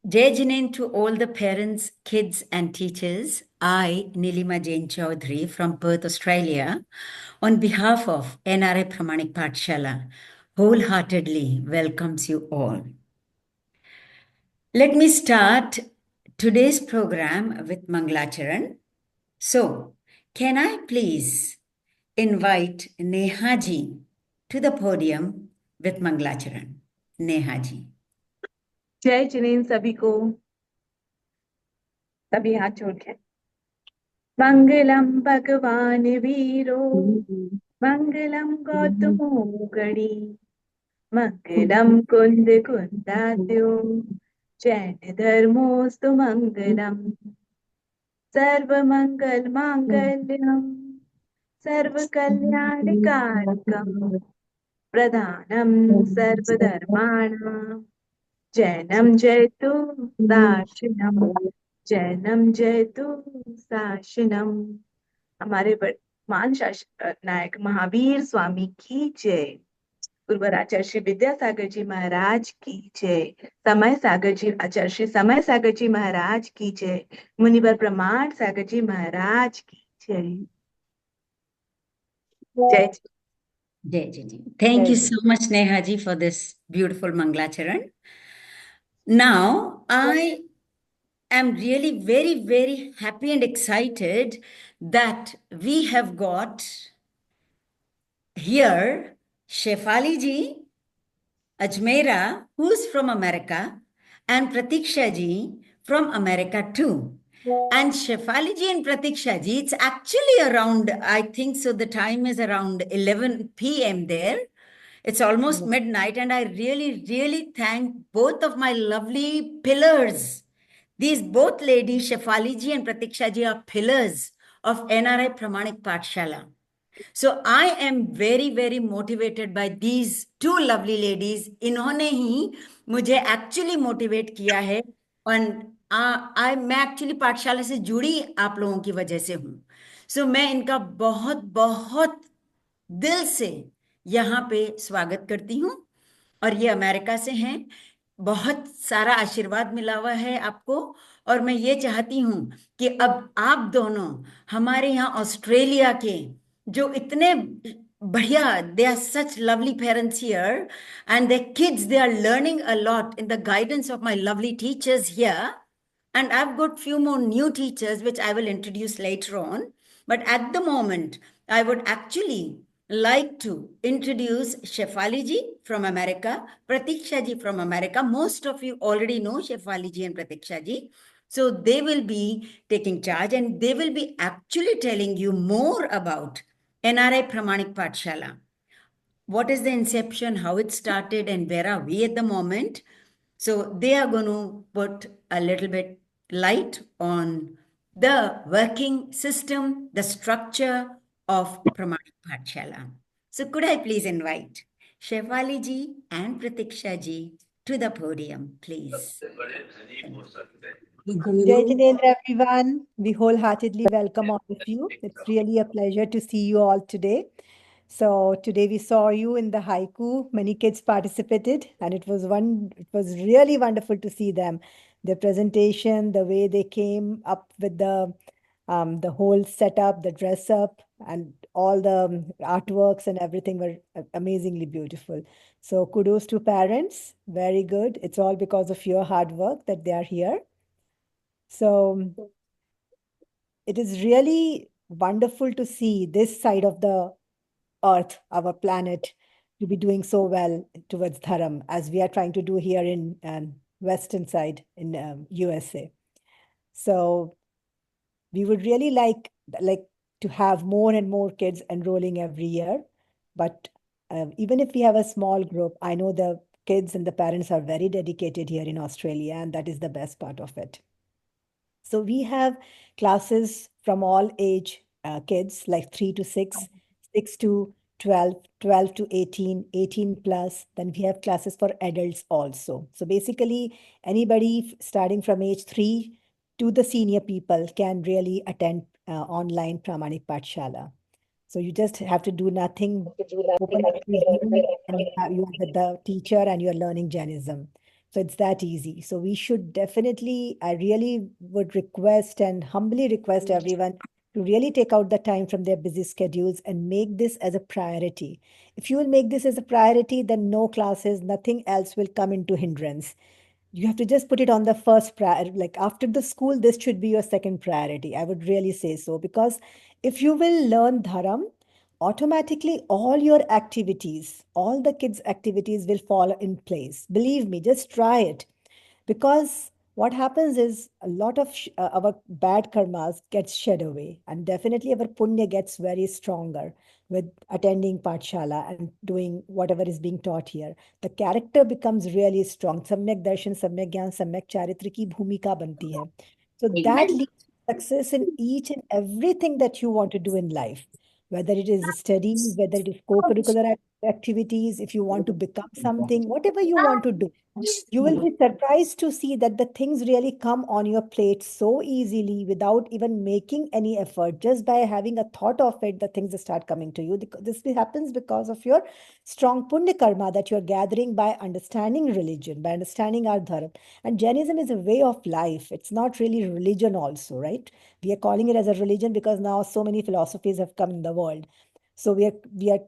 Jai Jain to all the parents, kids, and teachers. I, Nilima Jain Chaudhary from Perth, Australia, on behalf of NRI Pramanik Pathshala, wholeheartedly welcomes you all. Let me start today's program with Mangalacharan. So, can I please invite Neha ji to the podium with Mangalacharan? Neha ji. जय जिनेन सभी को सभी हाथ जोड़ के मंगलम भगवान वीरो मंगलम गौतमो गणी मंगलम कुंद कुंदाद्यो जैन धर्मोस्तु मंगलम सर्व मंगल मांगल्यम सर्व कल्याणकारकम प्रधानम सर्वधर्माणां जैनम जयतु दार्शनम जैनम जयतु शासनम। हमारे मान शासक नायक महावीर स्वामी की जय। गुरुवर आचार्य श्री विद्यासागर जी महाराज की जय। समय सागर जी आचार्य श्री समय सागर जी महाराज की जय। मुनिवर प्रमाण सागर जी महाराज की जय। जय Jai Ji. Thank you so much, Neha ji, for this beautiful Mangalacharan. Now, I am really very, very happy and excited that we have got here Shefali ji Ajmera, who's from America, and Pratiksha ji from America too. And Shefali ji and Pratiksha ji, it's actually around, I think so, the time is around 11 p.m. there. It's almost midnight, and I really, really thank both of my lovely pillars. These both ladies, Shefali ji and Pratiksha ji, are pillars of NRI Pramanik Pathshala. So I am very, very motivated by these two lovely ladies. इन्होंने ही मुझे actually motivate किया है और मैं actually पाठशाला से जुड़ी आप लोगों की वजह से हूँ. So मैं इनका बहुत बहुत दिल से यहाँ पे स्वागत करती हूँ और ये अमेरिका से हैं. बहुत सारा आशीर्वाद मिला हुआ है आपको और मैं ये चाहती हूँ कि अब आप दोनों हमारे यहाँ ऑस्ट्रेलिया के जो इतने बढ़िया, they are such lovely parents here and their kids, they are learning a lot in the guidance of my lovely teachers here. And I've got few more new teachers which I will introduce later on. But at the moment, I would actually like to introduce Shefali ji from America, Pratiksha ji from America. Most of you already know Shefali ji and Pratiksha ji. So they will be taking charge and they will be actually telling you more about NRI Pramanik Pathshala. What is the inception, how it started, and where are we at the moment? So they are going to put a little bit light on the working system, the structure of Pramanik Pathshala. So could I please invite Shefali ji and Pratiksha ji to the podium, please. Jai Jinendra, everyone. We wholeheartedly welcome all of you. It's really a pleasure to see you all today. So today we saw you in the haiku. Many kids participated, and it was really wonderful to see them. Their presentation, the way they came up with the whole setup, the dress up, and all the artworks and everything were amazingly beautiful. So kudos to parents. Very good. It's all because of your hard work that they are here. So it is really wonderful to see this side of the earth, our planet, to be doing so well towards Dharam as we are trying to do here in western side in USA. So we would really like to have more and more kids enrolling every year. But even if we have a small group, I know the kids and the parents are very dedicated here in Australia, and that is the best part of it. So we have classes from all age kids, like 3 to 6, 6 to 12, 12 to 18, 18 plus. Then we have classes for adults also. So basically, anybody starting from age 3 to the senior people can really attend online Pramanik Pathshala. So you just have to do nothing, open up your Zoom, and you are with the teacher and you're learning Jainism. So it's that easy. So we should definitely, I really would request and humbly request everyone to really take out the time from their busy schedules and make this as a priority. If you will make this as a priority, then no classes, nothing else will come into hindrance. You have to just put it on the first priority. Like after the school, this should be your second priority. I would really say so, because if you will learn dharam, automatically all your activities, all the kids' activities will fall in place. Believe me, just try it. Because what happens is a lot of our bad karmas gets shed away, and definitely our punya gets very stronger with attending Pathshala and doing whatever is being taught here. The character becomes really strong. Samyak darshan, samyak gyan, samyak charitra ki bhumika banti hai. So that leads to success in each and everything that you want to do in life, whether it is studies, whether it is co-curricular activities, if you want to become something, whatever you want to do, you will be surprised to see that the things really come on your plate so easily without even making any effort. Just by having a thought of it, the things start coming to you. This happens because of your strong punya karma that you're gathering by understanding religion, by understanding our dharma. And Jainism is a way of life. It's not really religion also, right? We are calling it as a religion because now so many philosophies have come in the world. So we are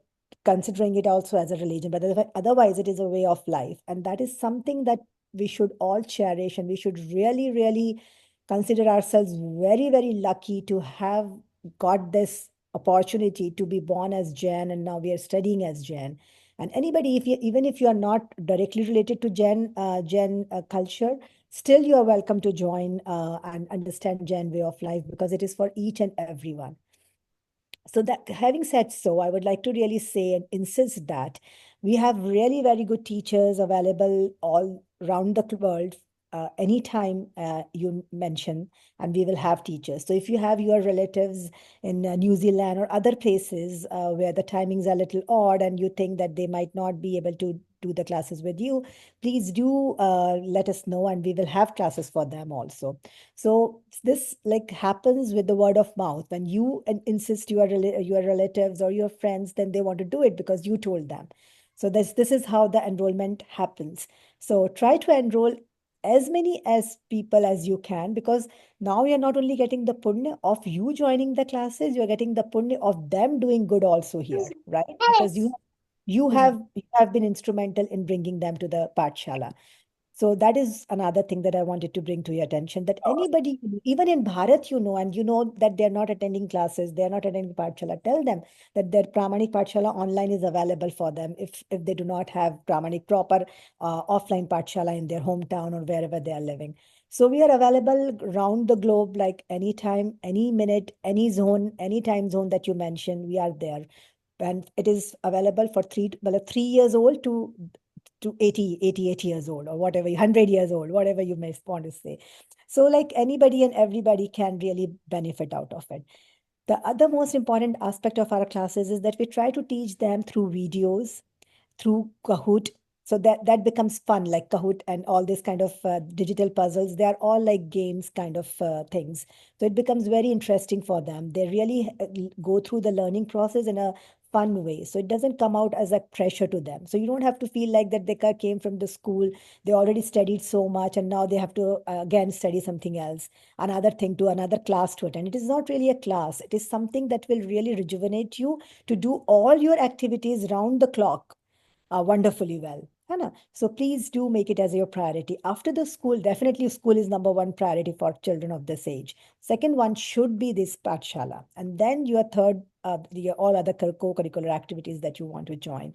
considering it also as a religion, but otherwise it is a way of life. And that is something that we should all cherish, and we should really, really consider ourselves very, very lucky to have got this opportunity to be born as Jain, and now we are studying as Jain. And anybody, if you, even if you are not directly related to Jain culture, still you are welcome to join and understand Jain way of life, because it is for each and everyone. So that, having said so, I would like to really say and insist that we have really very good teachers available all around the world. Anytime you mention, and we will have teachers. So if you have your relatives in New Zealand or other places where the timings are a little odd, and you think that they might not be able to do the classes with you, please do let us know, and we will have classes for them also. So this like happens with the word of mouth. When you insist your relatives or your friends, then they want to do it because you told them. So this is how the enrollment happens. So try to enroll as many as people as you can, because now you're not only getting the punya of you joining the classes, you're getting the punya of them doing good also here, right? Because you have been instrumental in bringing them to the Pathshala. So that is another thing that I wanted to bring to your attention, that anybody, even in Bharat, and you know that they're not attending classes, they're not attending Pathshala, tell them that their Pramanik Pathshala online is available for them if they do not have Pramanik proper offline Pathshala in their hometown or wherever they are living. So we are available around the globe, like anytime, any minute, any zone, any time zone that you mentioned, we are there. And it is available for 3 years old to 88 years old, or whatever, 100 years old, whatever you may want to say. So like anybody and everybody can really benefit out of it. The other most important aspect of our classes is that we try to teach them through videos, through Kahoot. So that becomes fun, like Kahoot and all this kind of digital puzzles. They are all like games kind of things. So it becomes very interesting for them. They really go through the learning process in a fun way. So it doesn't come out as a pressure to them. So you don't have to feel like that they came from the school, they already studied so much, and now they have to again study something else, another thing to another class to attend. It is not really a class. It is something that will really rejuvenate you to do all your activities round the clock wonderfully well. है ना? So please do make it as your priority. After the school, definitely school is number one priority for children of this age. Second one should be this Pathshala. And then your third, all other co-curricular activities that you want to join.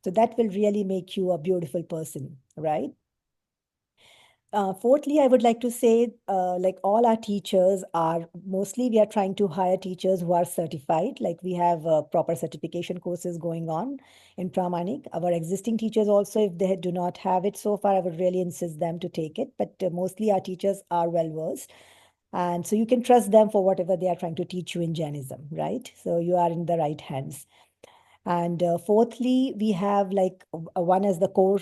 So that will really make you a beautiful person, right? Fourthly, I would like to say, like all our teachers are mostly, we are trying to hire teachers who are certified. Like we have proper certification courses going on in Pramanik. Our existing teachers also, if they do not have it so far, I would really insist them to take it. But mostly our teachers are well versed. And so you can trust them for whatever they are trying to teach you in Jainism, right? So you are in the right hands. And fourthly, we have like one as the core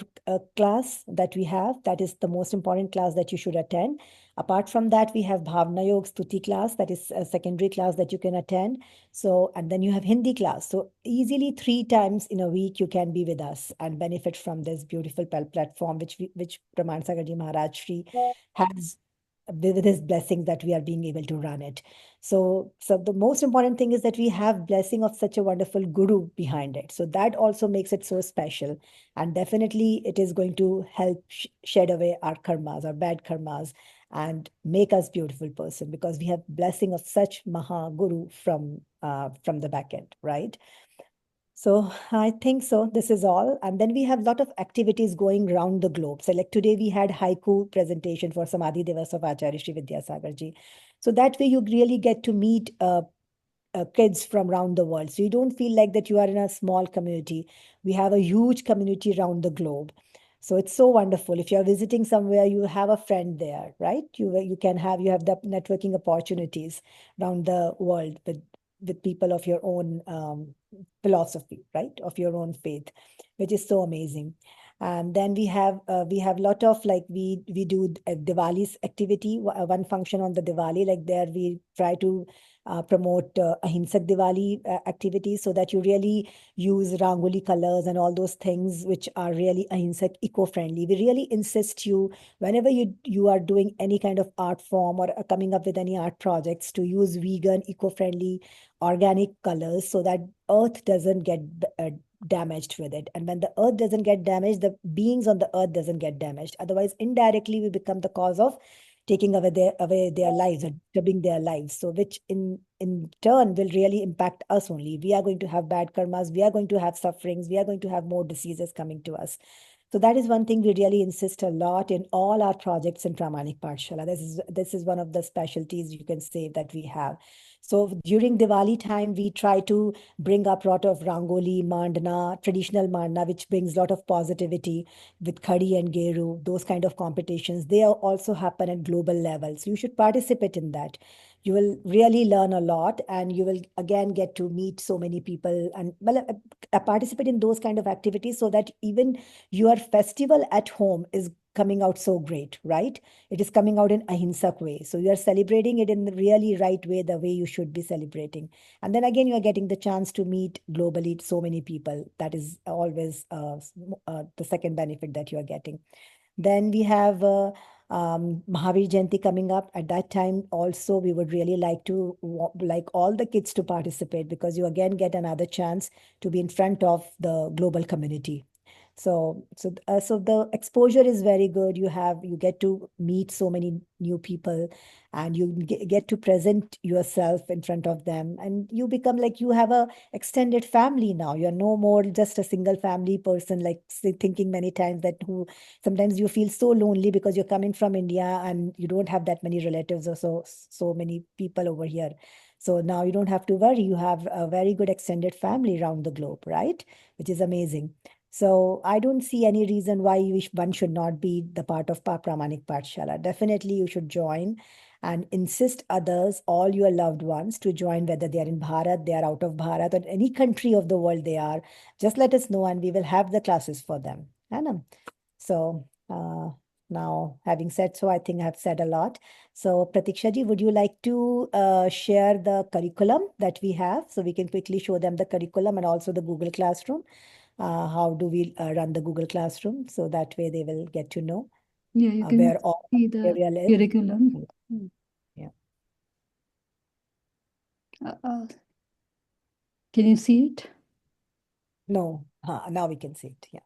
class that we have. That is the most important class that you should attend. Apart from that, we have Bhavna Yog Stuti class, that is a secondary class that you can attend. So, and then you have Hindi class. So easily 3 times in a week you can be with us and benefit from this beautiful platform which Praman Sagarji Maharaj Shri has with his blessings that we are being able to run it. So the most important thing is that we have blessing of such a wonderful guru behind it. So that also makes it so special. And definitely it is going to help shed away our karmas, our bad karmas, and make us beautiful person, because we have blessing of such Maha Guru from the back end, right? So I think so. This is all. And then we have a lot of activities going around the globe. So like today we had haiku presentation for Samadhi Divas of Acharya Shri Vidyasagar Ji. So that way you really get to meet kids from around the world. So you don't feel like that you are in a small community. We have a huge community around the globe. So it's so wonderful. If you're visiting somewhere, you have a friend there, right? You have the networking opportunities around the world with people of your own philosophy, right? Of your own faith, which is so amazing. And then we have a lot of, like, we do Diwali's activity, one function on the Diwali, like there we try to promote Ahimsak Diwali activities, so that you really use Rangoli colors and all those things which are really Ahimsak, eco-friendly. We really insist you, whenever you are doing any kind of art form or coming up with any art projects, to use vegan, eco-friendly, organic colors, so that earth doesn't get damaged with it. And when the earth doesn't get damaged, the beings on the earth doesn't get damaged. Otherwise, indirectly, we become the cause of taking away their lives or disturbing their lives. So which in turn will really impact us only. We are going to have bad karmas, we are going to have sufferings, we are going to have more diseases coming to us. So that is one thing we really insist a lot in all our projects in Pramanik Pathshala. This is one of the specialties, you can say, that we have. So during Diwali time, we try to bring up a lot of Rangoli, Mandana, traditional Mandana, which brings a lot of positivity with Khadi and Geru, those kind of competitions. They also happen at global level. So you should participate in that. You will really learn a lot, and you will again get to meet so many people and participate in those kind of activities, so that even your festival at home is coming out so great, right? It is coming out in ahimsak way. So you are celebrating it in the really right way, the way you should be celebrating. And then again, you are getting the chance to meet globally so many people. That is always the second benefit that you are getting. Then we have Mahavir Jayanti coming up. At that time also, we would really like all the kids to participate, because you again get another chance to be in front of the global community. So the exposure is very good. You get to meet so many new people, and you get to present yourself in front of them, and you become like you have a extended family now. You're no more just a single family person, like thinking many times that sometimes you feel so lonely because you're coming from India and you don't have that many relatives or so many people over here. So now you don't have to worry. You have a very good extended family around the globe, right? Which is amazing. So I don't see any reason why one should not be the part of Pramanik Pathshala. Definitely you should join, and insist others, all your loved ones, to join, whether they are in Bharat, they are out of Bharat, or any country of the world they are. Just let us know and we will have the classes for them. Anna. So now, having said so, I think I've said a lot. So Pratiksha ji, would you like to share the curriculum that we have, so we can quickly show them the curriculum and also the Google Classroom? How do we run the Google Classroom, so that way they will get to know Yeah, you can where all see the material is. curriculum. Yeah. Can you see it? No, now we can see it. Yeah.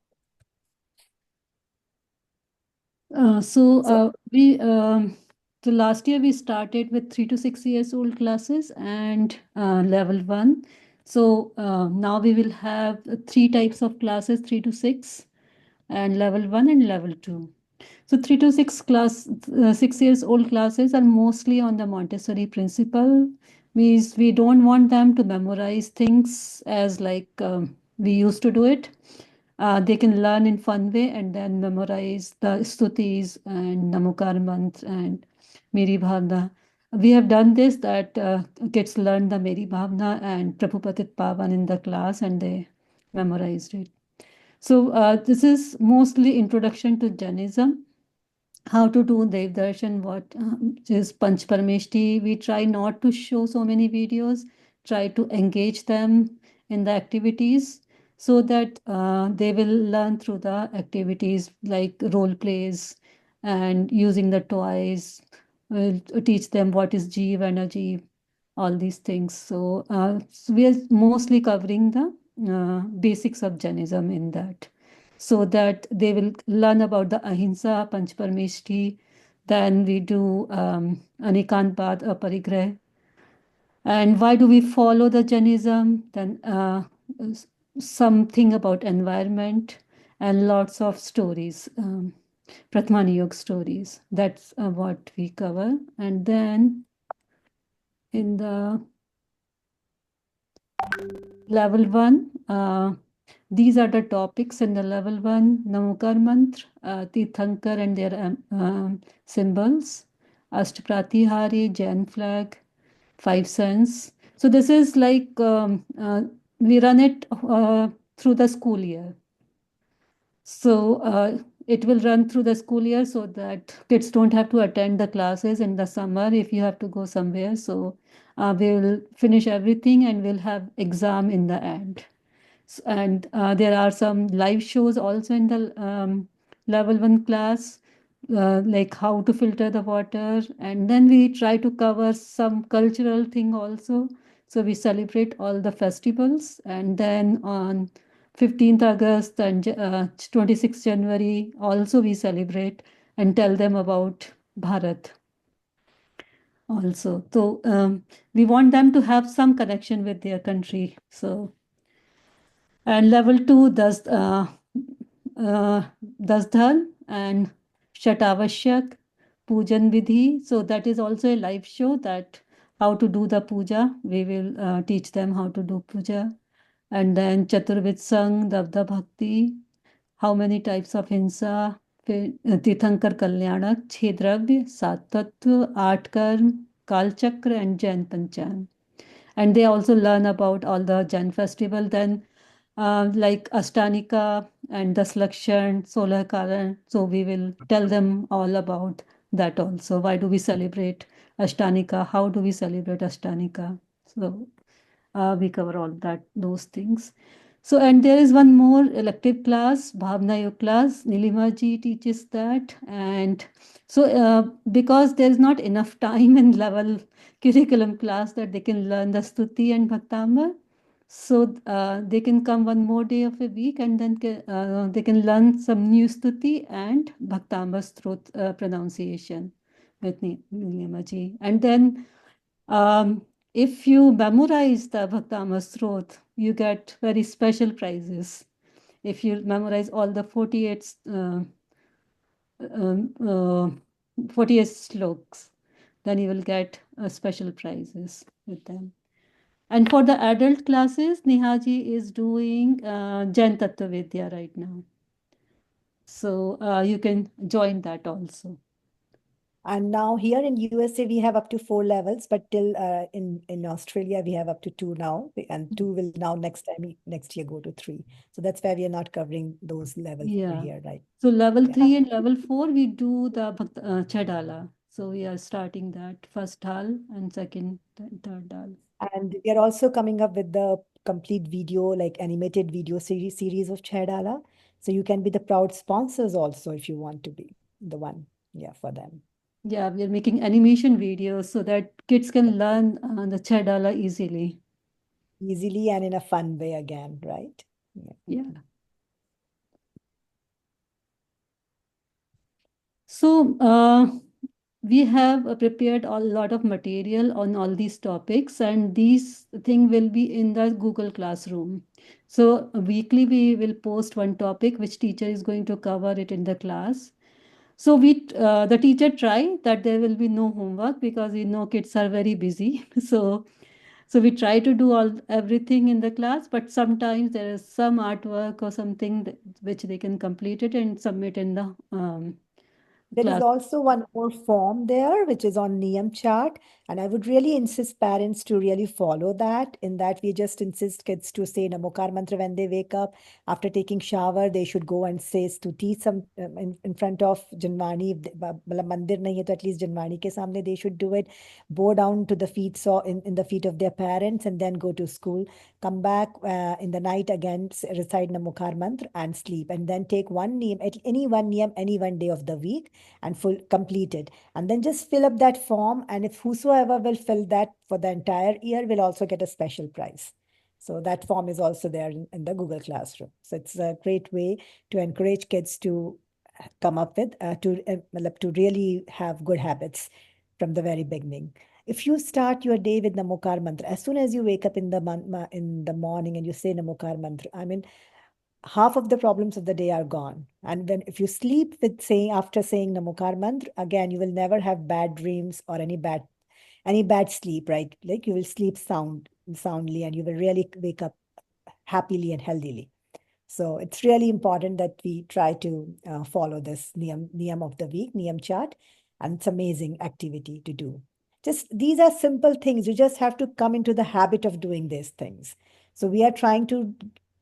So last year we started with 3 to 6 years old classes and level 1. So now we will have 3 types of classes, 3 to 6, and level 1 and level 2. So 3 to 6 6 years old classes are mostly on the Montessori principle. Means we don't want them to memorize things as like we used to do it. They can learn in fun way and then memorize the stutis and Namokar mantra and Meri Bhavna. We have done this, that kids learn the Meri Bhavna and Prabhupatit Pavan in the class, and they memorized it. So this is mostly introduction to Jainism. how to do Dev Darshan, what is Panch Parmeshti. We try not to show so many videos, try to engage them in the activities so that they will learn through the activities like role plays and using the toys. We'll teach them what is Jeev energy, all these things. So we are mostly covering the basics of Jainism in that, so that they will learn about the Ahimsa, Panchparmeshti. Then we do Anikant Bad Aparigrah. And why do we follow the Jainism? Then something about environment and lots of stories, Pratmani Yoga stories. That's what we cover. And then in the level 1, these are the topics in the level 1: Namokar Mantra, Tirthankar and their symbols, Ashtapratihari, Jain flag, 5 cents. So this is like we run it through the school year. So it will run through the school year so that kids don't have to attend the classes in the summer if you have to go somewhere. So we'll finish everything and we'll have exam in the end. And there are some live shows also in the level 1 class, like how to filter the water. And then we try to cover some cultural thing also. So we celebrate all the festivals. And then on 15th August and 26th January, also we celebrate and tell them about Bharat also. So we want them to have some connection with their country. So, and level 2 does Dasdhan and Shatavashyak, Pujan Vidhi. So that is also a live show that how to do the puja. We will teach them how to do puja. And then Chaturvid Sang, Davda Bhakti, how many types of hinsa, फिर तीर्थंकर कल्याणक, 6 द्रव्य, 7 तत्व, 8 कर्म, काल चक्र and Jain Panchang. And they also learn about all the Jain festival. Then like Ashtanika and Daslakshan, Solar Karan. So we will tell them all about that also. Why do we celebrate Ashtanika? How do we celebrate Ashtanika? So we cover all those things. So, and there is one more elective class, Bhavna Yoga class. Nilima ji teaches that. And so because there is not enough time in level curriculum class that they can learn the Stuti and Bhaktamar. So they can come one more day of a week and then they can learn some new Stuti and Bhaktamar Strot pronunciation with Nilima ji. And then if you memorize the Bhaktamar Strot, you get very special prizes. If you memorize all the 48 sloks, then you will get special prizes with them. And for the adult classes, Nehaji is doing Jain Tattva Vidya right now. So you can join that also. And now here in USA, we have up to 4 levels, but till in Australia, we have up to 2 now, and 2 will now next year go to 3. So that's why we are not covering those levels over Yeah. here, right? So level Yeah. 3 and level 4, we do the Chadala. So we are starting that first Dal and second, third Dal. And we are also coming up with the complete video, like animated video series of Chaidala. So you can be the proud sponsors also if you want to be the one, yeah, for them. Yeah, we are making animation videos so that kids can learn the Chadala easily. Easily and in a fun way again, right? Yeah. So we have prepared a lot of material on all these topics, and these thing will be in the Google Classroom. So weekly we will post one topic which teacher is going to cover it in the class. So the teacher try that there will be no homework because we know kids are very busy. So we try to do everything in the class, but sometimes there is some artwork or something which they can complete it and submit in the There is class. also one more form there, which is on Niyam chart. And I would really insist parents to really follow that. In that, we just insist kids to say Namokar mantra when they wake up. After taking shower, they should go and say stuti in front of Janvani. If मतलब मंदिर नहीं है तो at least Janvani के सामने they should do it. Bow down to the feet, so in the feet of their parents, and then go to school. Come back in the night again, recite Namokar mantra and sleep. And then take one niyam, any one niyam, any one day of the week, and complete it. And then just fill up that form. And if whosoever will fill that for the entire year will also get a special prize. So that form is also there in the Google Classroom. So it's a great way to encourage kids to come up with, to really have good habits from the very beginning. If you start your day with Namokar mantra, as soon as you wake up in the morning and you say Namokar mantra, I mean, half of the problems of the day are gone. And then if you sleep with after saying Namokar mantra, again, you will never have bad dreams or any bad sleep, right? Like you will sleep soundly, and you will really wake up happily and healthily. So it's really important that we try to follow this niyam of the week, niyam chart, and it's amazing activity to do. Just these are simple things. You just have to come into the habit of doing these things. So we are trying to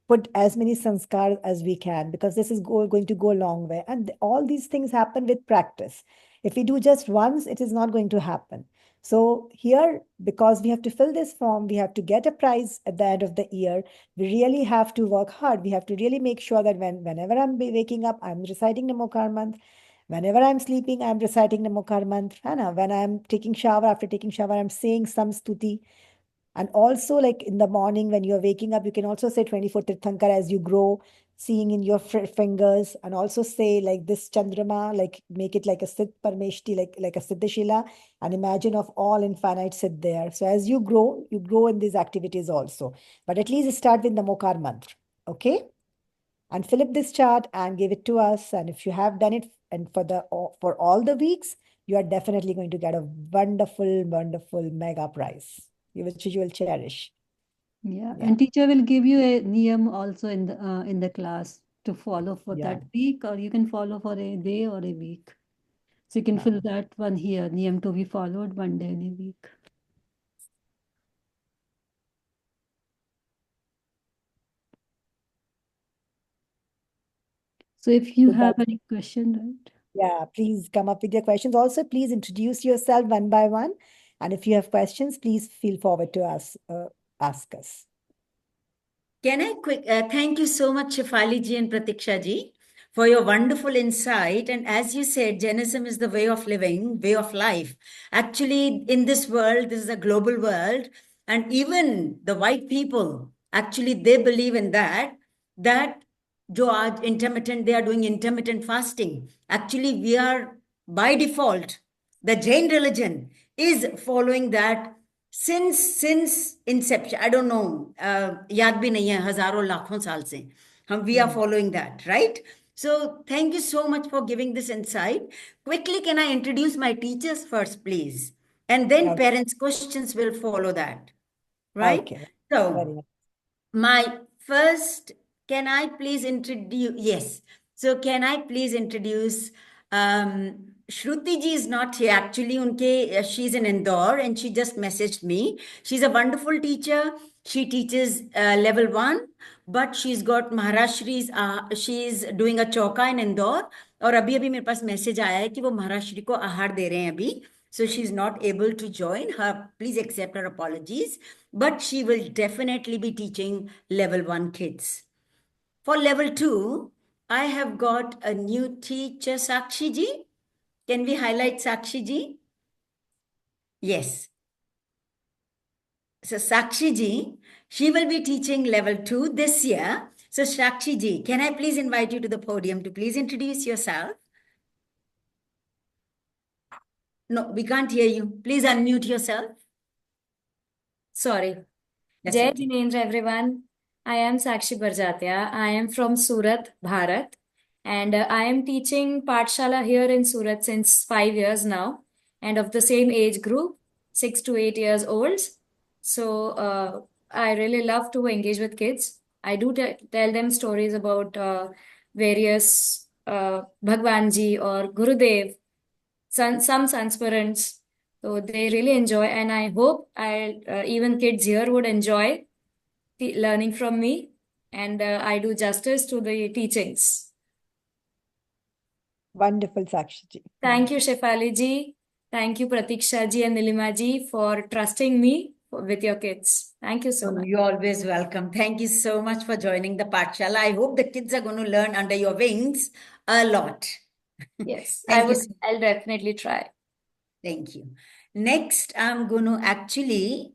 put as many sanskar as we can, because this is going to go a long way. And all these things happen with practice. If we do just once, it is not going to happen. So here, because we have to fill this form, we have to get a prize at the end of the year. We really have to work hard. We have to really make sure that whenever I'm waking up, I'm reciting Namokar mantra. Whenever I'm sleeping, I'm reciting Namokar mantra. When I'm taking shower, after taking shower, I'm saying some stuti. And also, like in the morning when you're waking up, you can also say 24 Tirthankar as you grow, seeing in your fingers, and also say like this Chandrama, like make it like a Siddh Parmeshti, like a Siddhashila, and imagine of all infinite Siddh there. So as you grow in these activities also. But at least start with the Namokar mantra, okay? And fill up this chart and give it to us. And if you have done it, and for all the weeks, you are definitely going to get a wonderful, wonderful mega prize, which you will cherish. Yeah, Yeah. and teacher will give you a niyam also in the class to follow for Yeah. that week, or you can follow for a day or a week. So you can fill that one here, niyam to be followed one day in a week. So if you So have that- any question, right? Yeah, please come up with your questions. Also, please introduce yourself one by one. And if you have questions, please feel forward to ask us. Can I thank you so much, Shefali ji and Pratiksha ji, for your wonderful insight. And as you said, Jainism is the way of living, way of life. Actually, in this world, this is a global world. And even the white people, actually, they believe in that जो आज intermittent, they are doing intermittent fasting. Actually, we are by default, the Jain religion is following that since inception. I don't know, याद भी नहीं है, हजारों लाखों साल से we are following that, right? So thank you so much for giving this insight. Quickly, can I introduce my teachers first, please? And then Okay. parents' questions will follow that, right? Okay. So Very nice. my first, can I please introduce? Yes. So can I please introduce? Shruti ji is not here. Actually, she's in Indore and she just messaged me. She's a wonderful teacher. She teaches level 1, but she's got Maharashtri's. She's doing a chauka in Indore. और अभी मेरे पास message आया है कि वो महाराष्ट्री को आहार दे रहे हैं अभी. So she's not able to join her. Please accept her apologies. But she will definitely be teaching level 1 kids. For level 2, I have got a new teacher, Sakshi ji. Can we highlight Sakshi ji? Yes. So Sakshi ji, she will be teaching level 2 this year. So Sakshi ji, can I please invite you to the podium to please introduce yourself? No, we can't hear you. Please unmute yourself. Sorry. That's Jai okay. Jinendra, everyone. I am Sakshi Barjatia. I am from Surat, Bharat. And I am teaching Pathshala here in Surat since 5 years now. And of the same age group, 6 to 8 years olds. So I really love to engage with kids. I do tell them stories about various Bhagwan ji or Gurudev, some Sansparants. So they really enjoy, and I hope even kids here would enjoy learning from me, and I do justice to the teachings. Wonderful, Sakshi ji. Thank you, Shefali ji. Thank you, Pratiksha ji and Nilima ji, for trusting me with your kids. Thank you so much. You're always welcome. Thank you so much for joining the Pathshala. I hope the kids are going to learn under your wings a lot. Yes, Thank you so I'll definitely try. Thank you. Next, I'm going to actually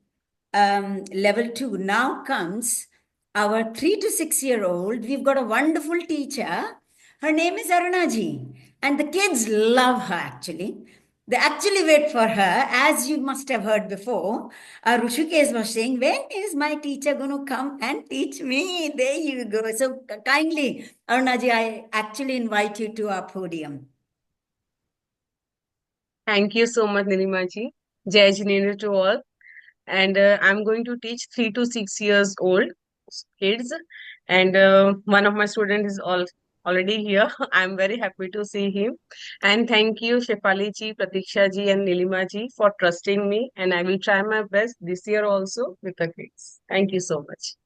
level 2. Now comes our 3 to 6 year old. We've got a wonderful teacher. Her name is Aruna ji, and the kids love her actually. They actually wait for her, as you must have heard before. Rushikesh was saying, when is my teacher going to come and teach me? There you go. So kindly, Aruna ji, I actually invite you to our podium. Thank you so much, Nilima ji. Jai Jinendra to all. And I'm going to teach 3 to 6 years old kids. And one of my students is already here. I'm very happy to see him. And thank you, Shefali ji, Pratiksha ji, and Nilima ji for trusting me. And I will try my best this year also with the kids. Thank you so much.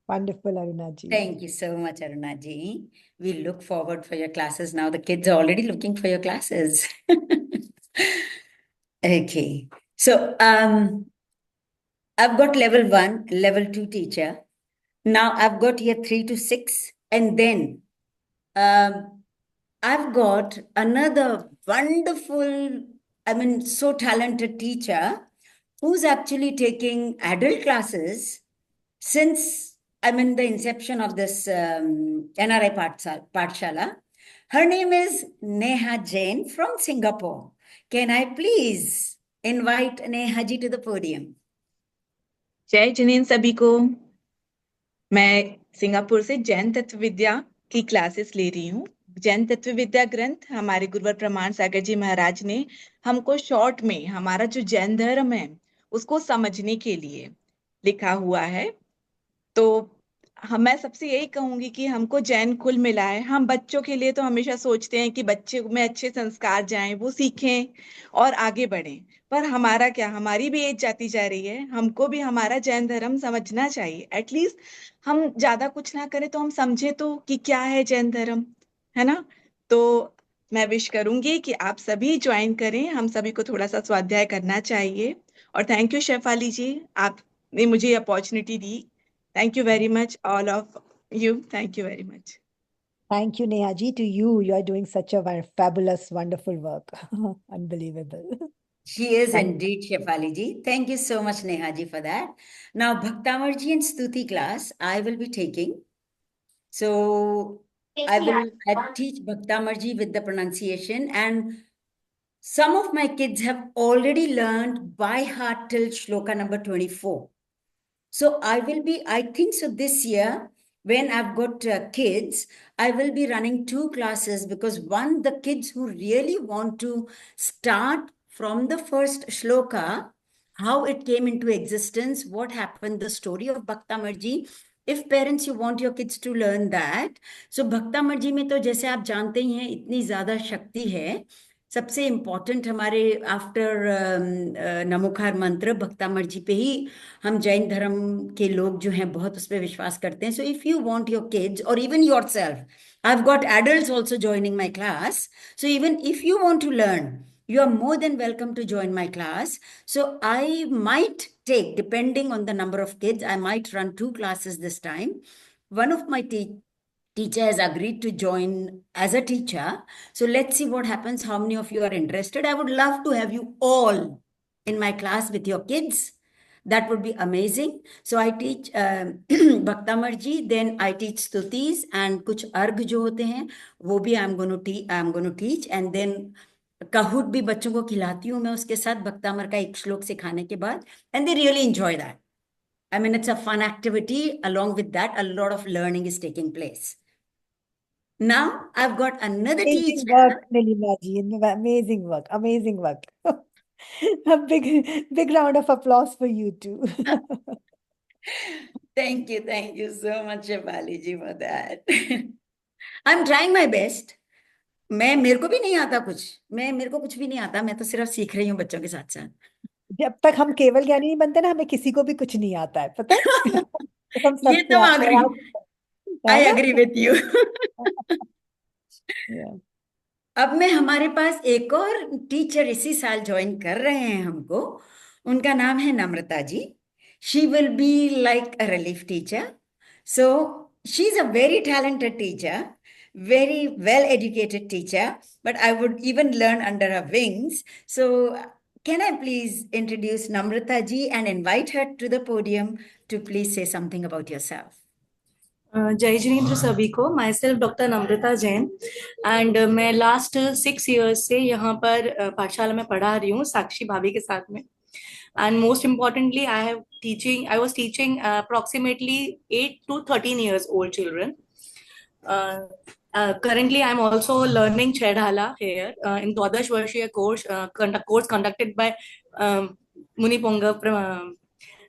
Wonderful, Aruna ji. Thank you so much, Aruna ji. We look forward for your classes now. The kids are already looking for your classes. Okay. So I've got level 1, level 2 teacher. Now I've got here 3 to 6, and then I've got another wonderful, so talented teacher who's actually taking adult classes since the inception of this NRI Pathshala. Her name is Neha Jain from Singapore. Can I please invite Neha ji to the podium? जय जिनेन सभी को। मैं Singapore से जैन तत्व विद्या की classes ले रही हूँ। जैन तत्व विद्या ग्रंथ हमारे गुरुवर प्रमाण सागर जी महाराज ने हमको शॉर्ट में हमारा जो जैन धर्म है उसको समझने के लिए लिखा हुआ है। तो मैं सबसे यही कहूंगी कि हमको जैन कुल मिला है। हम बच्चों के लिए तो हमेशा सोचते हैं कि बच्चे में अच्छे संस्कार जाएं, वो सीखें और आगे बढ़ें, पर हमारा क्या, हमारी भी एज जाती जा रही है, हमको भी हमारा जैन धर्म समझना चाहिए। एटलीस्ट हम ज्यादा कुछ ना करें तो हम समझे तो कि क्या है जैन धर्म, है ना। तो मैं विश करूंगी कि आप सभी ज्वाइन करें, हम सभी को थोड़ा सा स्वाध्याय करना चाहिए। और थैंक यू शेफाली जी, आपने मुझे opportunity the. Thank you very much, all of you. Thank you very much. Thank you, Neha ji. To you, you are doing such a fabulous, wonderful work. Unbelievable. She is indeed, Shefali ji. Thank you so much, Neha ji, for that. Now, Bhaktamar ji and Stuti class, I will be taking. So, I teach Bhaktamar ji with the pronunciation, and some of my kids have already learned by heart till shloka number 24. So I think so this year, when I've got kids, I will be running 2 classes, because one, the kids who really want to start from the first shloka, how it came into existence, what happened, the story of Bhaktamar ji. If parents, you want your kids to learn that, so Bhaktamar ji में तो जैसे आप जानते ही हैं इतनी ज़्यादा शक्ति है। सबसे इम्पोर्टेंट हमारे आफ्टर नमोकार मंत्र भक्तामर जी पे ही हम जैन धर्म के लोग जो हैं बहुत उस पर विश्वास करते हैं। So if you want your kids or even yourself, I have got adults also joining my class, so even if you want to learn, you are more than welcome to join my class. So I might take, depending on the number of kids, I might run 2 classes this time. One of my teacher has agreed to join as a teacher. So let's see what happens, how many of you are interested. I would love to have you all in my class with your kids. That would be amazing. So I teach Bhaktamar ji, then I teach stutis and kuch arg jo hote hain, wo bhi I'm going to teach, and then kahut bhi bachchon ko khilati hu main uske sath Bhaktamar ka ek shlok sikhane ke baad, and they really enjoy that. I mean, it's a fun activity. Along with that, a lot of learning is taking place. Now I've got another Amazing teacher. work, Nilima ji. Amazing work. Amazing work. A big round of applause for you too. Thank you so much, Shefali ji, for that. I'm trying my best. मेरे को भी नहीं आता कुछ। मेरे को कुछ भी नहीं आता, मैं तो सिर्फ सीख रही हूँ बच्चों के साथ साथ। जब तक हम केवल ज्ञानी नहीं बनते ना, हमें किसी को भी कुछ नहीं आता है, पता है। तो हम ये तो सबसे है आई ना। Agree with you. Yeah. अब मैं हमारे पास एक और टीचर इसी साल ज्वाइन कर रहे हैं हमको। उनका नाम है Namrata ji. She will be like a relief teacher. So she is a very talented teacher, very well educated teacher, but I would even learn under her wings. So can I please introduce Namrata ji and invite her to the podium to please say something about yourself? जय जिनेन्द्र सभी को। My self doctor Namrata Jain and मैं last 6 years से यहाँ पर पाठशाला में पढ़ा रही हूँ साक्षी भाभी के साथ में। And most importantly I was teaching approximately 8 to 13 years old children. Currently, I'm also learning Chaidhala here in Dwadash Varshiya course conducted by Muni Ponga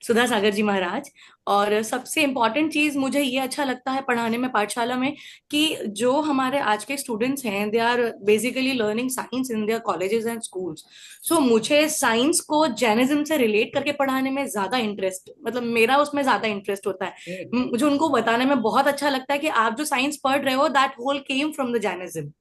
सुधा सागर जी महाराज। और सबसे इम्पॉर्टेंट चीज मुझे ये अच्छा लगता है पढ़ाने में पाठशाला में कि जो हमारे आज के स्टूडेंट्स हैं, they are basically learning science in their colleges and schools. So मुझे साइंस को जैनिज्म से रिलेट करके पढ़ाने में ज्यादा इंटरेस्ट, मतलब मेरा उसमें ज्यादा इंटरेस्ट होता है। मुझे उनको बताने में बहुत अच्छा लगता है कि आप जो साइंस पढ़ रहे हो, that whole came from the Jainism.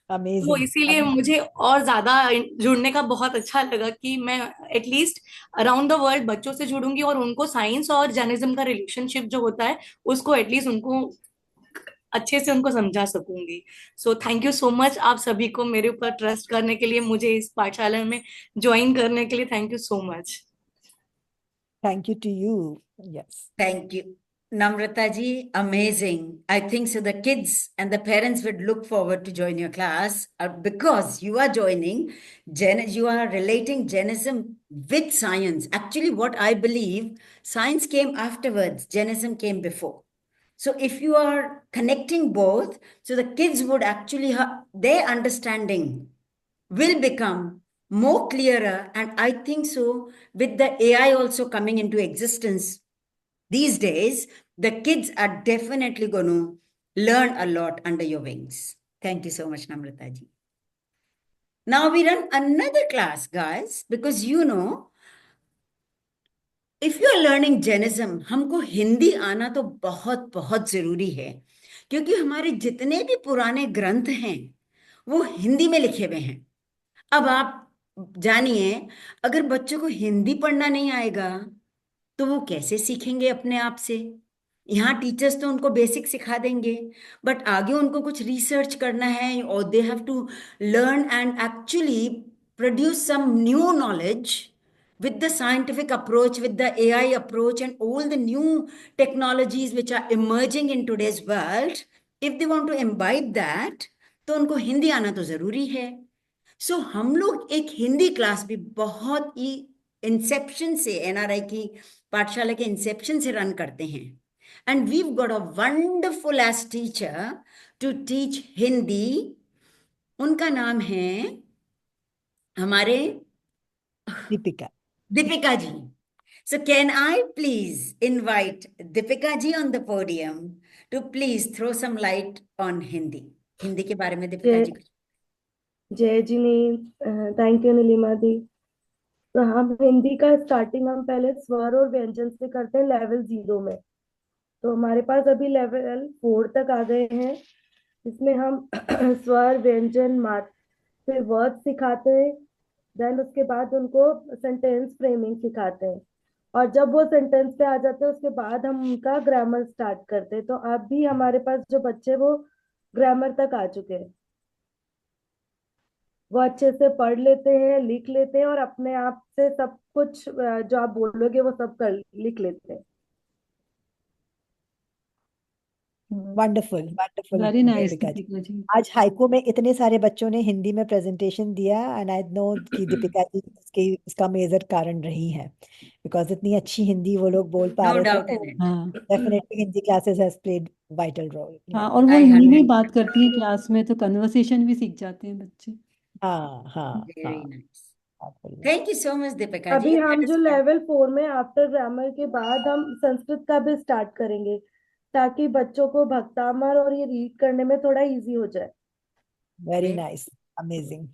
तो Amazing. इसीलिए मुझे और ज्यादा जुड़ने का बहुत अच्छा लगा कि मैं एटलीस्ट अराउंड द वर्ल्ड बच्चों से जुड़ूंगी और उनको साइंस और जर्नलिज्म का रिलेशनशिप जो होता है उसको एटलीस्ट उनको अच्छे से उनको समझा सकूंगी। So thank you so much आप सभी को मेरे ऊपर ट्रस्ट करने के लिए, मुझे इस पाठशाला में ज्वाइन करने के लिए thank you so much. Thank you to you. Yes. Thank you. Namrata ji, amazing. I think so the kids and the parents would look forward to join your class because you are joining, you are relating Jainism with science. Actually, what I believe, science came afterwards, Jainism came before. So if you are connecting both, so the kids would actually, their understanding will become more clearer. And I think so with the AI also coming into existence, these days, the kids are definitely going to learn a lot under your wings. Thank you so much, Namrata ji. Now we run another class, guys, because if you are learning Jainism, हमको हिंदी आना तो बहुत बहुत जरूरी है, क्योंकि हमारे जितने भी पुराने ग्रंथ हैं वो हिंदी में लिखे हुए हैं। अब आप जानिए, अगर बच्चों को हिंदी पढ़ना नहीं आएगा तो वो कैसे सीखेंगे अपने आप से? यहाँ टीचर्स तो उनको बेसिक सिखा देंगे, बट आगे उनको कुछ रिसर्च करना है और they have to learn and actually produce some new knowledge with the scientific approach, with the AI approach, and all the new technologies which are emerging in today's world. If they want to imbibe that, तो उनको हिंदी आना तो जरूरी है। सो हम लोग एक Hindi class भी बहुत ही इंसेप्शन से, एनआरआई की पाठशाला के इंसेप्शन से रन करते हैं। And we've got a wonderful age teacher to teach Hindi. उनका नाम है हमारे Deepika ji. So can I please invite Deepika ji on the podium to please throw some light on Hindi? Hindi के बारे में दीपिका जी कुछ। जय जिनी, थैंक यू नीलिमा दी। तो हम हिंदी का स्टार्टिंग हम पहले स्वर और व्यंजन से करते हैं लेवल 0 में। तो हमारे पास अभी लेवल 4 तक आ गए हैं, जिसमें हम स्वर व्यंजन मात्र फिर वर्ड सिखाते हैं। देन उसके बाद उनको सेंटेंस फ्रेमिंग सिखाते हैं, और जब वो सेंटेंस पे आ जाते हैं उसके बाद हम उनका ग्रामर स्टार्ट करते हैं। तो अब भी हमारे पास जो बच्चे वो ग्रामर तक आ चुके हैं, वो अच्छे से पढ़ लेते हैं, लिख लेते हैं, और अपने आप से सब कुछ जो आप बोलोगे वो सब कर लिख लेते हैं। Wonderful wonderful very nice Deepika ji. Deepika ji. आज हाइको में इतने सारे बच्चों ने हिंदी में प्रेजेंटेशन दिया, एंड आई नो कि दीपिका जी इसका मेजर कारण रही है, बिकॉज इतनी अच्छी हिंदी वो लोग बोल पा No रहे थे। doubt in it. हाँ definitely Hindi classes has played vital role. हाँ, और वो I हिंदी में 100 बात करती है क्लास में, तो कन्वर्सेशन भी सीख जाते हैं बच्चे। हाँ हाँ very हाँ, nice. absolutely. Thank you so much, Deepika ji. अभी हम That जो is लेवल 4 में आफ्टर ग्रामर के बाद हम संस्कृत का भी स्टार्ट करेंगे। ताकि बच्चों को भक्तामर और ये रीड करने में थोड़ा इजी हो जाए। Very Very, nice. Amazing.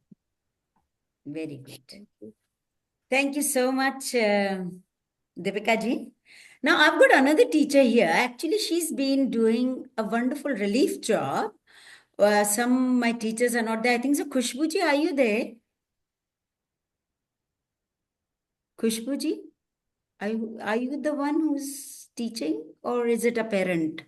very good. Thank you so much, Deepika ji. Now I've got another teacher here. Actually, she's been doing a wonderful relief job. Some my teachers are not there. I think so. Khushbu ji, are you there? Khushbu ji, are you the one who's teaching, or is it a parent?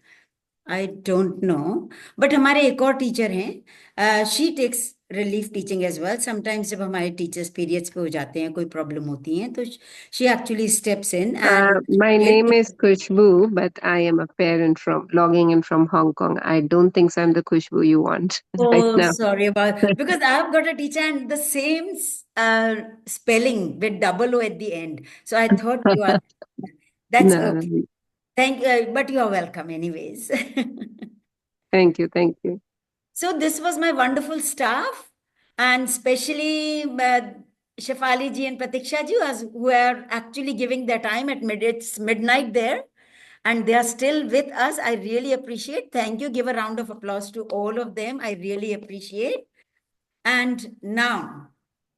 I don't know. But हमारे एक और teacher हैं, she takes relief teaching as well. Sometimes जब हमारे teachers periods पे हो जाते हैं, कोई प्रॉब्लम होती है, तो she actually steps in and My name is Khushbu, but I am a parent from logging in from Hong Kong. I don't think so I'm the Khushbu you want right oh, now. sorry about because I've got a teacher and the same spelling with double O at the end. So I thought you are. That's No, okay. no. Thank you, but you are welcome anyways. Thank you, thank you. So this was my wonderful staff, and especially Shefali ji and Pratiksha ji, who are actually giving their time at it's midnight there, and they are still with us. I really appreciate. Thank you. Give a round of applause to all of them. I really appreciate. And now,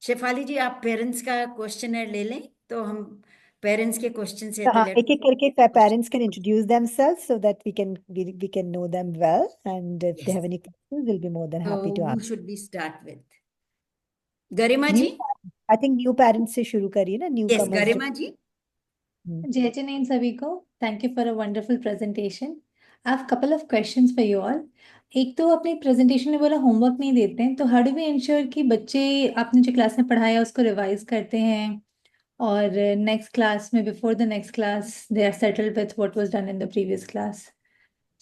Shefali ji, आप parents का questionnaire ले लें, तो हम parents के question से तो एक एक करके parents can introduce themselves so that we can know them well, and if they have any questions, we'll be more than happy to who answer. should we start with? Garima New, ji? I think new parents से शुरू करिए ना, Yes, newcomers. Garima ji. Jai Janain Sabiko, thank you for a wonderful presentation. I have a couple of questions for you all. एक तो अपने presentation में बोला homework नहीं देते हैं, तो हाउ डू वी इंश्योर कि बच्चे आपने जो क्लास में पढ़ाया उसको रिवाइज करते हैं और नेक्स्ट क्लास में before the next class they are settled with what was done in the previous class.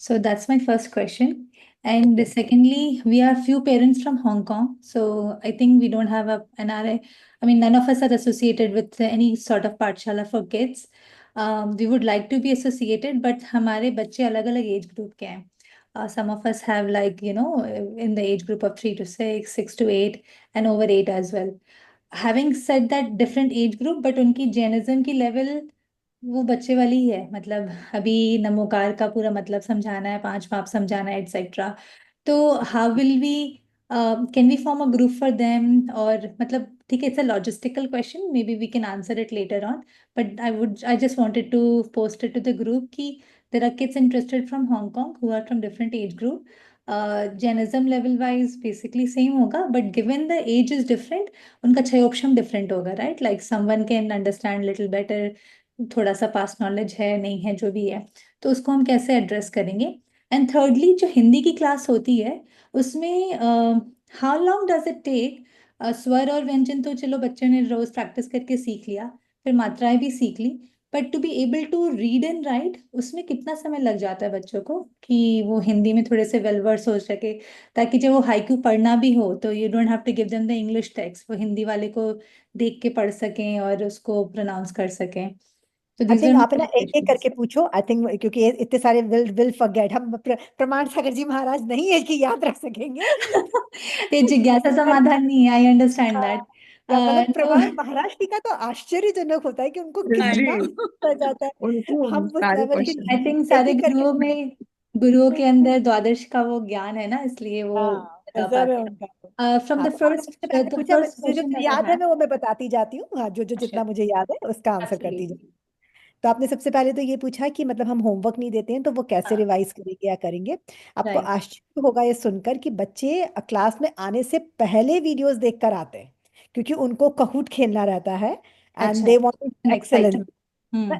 So that's my first question. And secondly, we are few parents from Hong Kong. So I think we don't have a NRI. I mean, none of us are associated with any sort of Pathshala for kids. We would like to be associated, but हमारे बच्चे अलग-अलग age group के हैं. Some of us have like, you know, in the age group of 3 to 6, 6 to 8, and over 8 as well. Having said that, different age group, but उनकी Jainism की level वो बच्चे वाली ही है. मतलब अभी नमोकार का पूरा मतलब समझाना है, 5 पाप समझाना है, एटसेट्रा. तो how will we can we form a group for them, और मतलब ठीक है, it's a logistical question, may be we can answer it later on, but I just wanted to post it to the group कि there are kids interested from Hong Kong who are from different age group. Jainism level wise basically same होगा, but given the age is different, उनका क्षयोपशम different होगा, right? Like someone can understand little better, थोड़ा सा पास knowledge है नहीं है जो भी है, तो उसको हम कैसे एड्रेस करेंगे. एंड थर्डली, जो हिंदी की क्लास होती है उसमें how long does it take, स्वर और व्यंजन तो चलो बच्चों ने रोज प्रैक्टिस करके सीख लिया, फिर मात्राएं भी सीख ली, but to be able to read and write उसमें कितना समय लग जाता है बच्चों को कि वो हिंदी में थोड़े से वेल वर्स हो सके, ताकि जब वो हाइकू पढ़ना भी हो तो you don't have to give them the English text, वो हिंदी वाले को देख के पढ़ सकें और उसको प्रोनाउंस कर सकें. तो I these think are my आप ना एक एक questions. करके पूछो. I think क्योंकि इतने सारे will forget. हम प्रमाण सागर जी महाराज नहीं है कि याद रख सकेंगे. ये जिज्ञासा समाधान नहीं है, आई अंडरस्टैंड दैट. मतलब प्रमाण महाराज जी का तो आश्चर्यजनक होता है कि उनको कितना जी पता जाता है. उनको हम उस सारे लेवल के क्वेश्चन आई थिंक एक सारे एक करके. गुरुओं के अंदर द्वादश का वो ज्ञान है ना, इसलिए वो हाँ, बता नजर है पाते उनका. हैं. फ्रॉम हाँ, द तो आपने सबसे पहले द पूछा, फर्स्ट मुझे जो क्वेश्चन दैट याद आई है हैव. मैं वो मैं बताती जाती हूँ. हाँ, जो जो जितना मुझे याद है उसका आंसर करती एब्सोल्युटली. जाती. तो आपने सबसे पहले तो ये पूछा कि मतलब हम होमवर्क नहीं देते हैं तो वो कैसे हाँ, रिवाइज करेंगे या करेंगे. आपको राइट. आश्चर्य होगा ये सुनकर कि बच्चे क्लास में आने से पहले वीडियोस देखकर आते हैं, क्योंकि उनको कहूट खेलना रहता है एंड अच्छा, they want excellence. Excitement.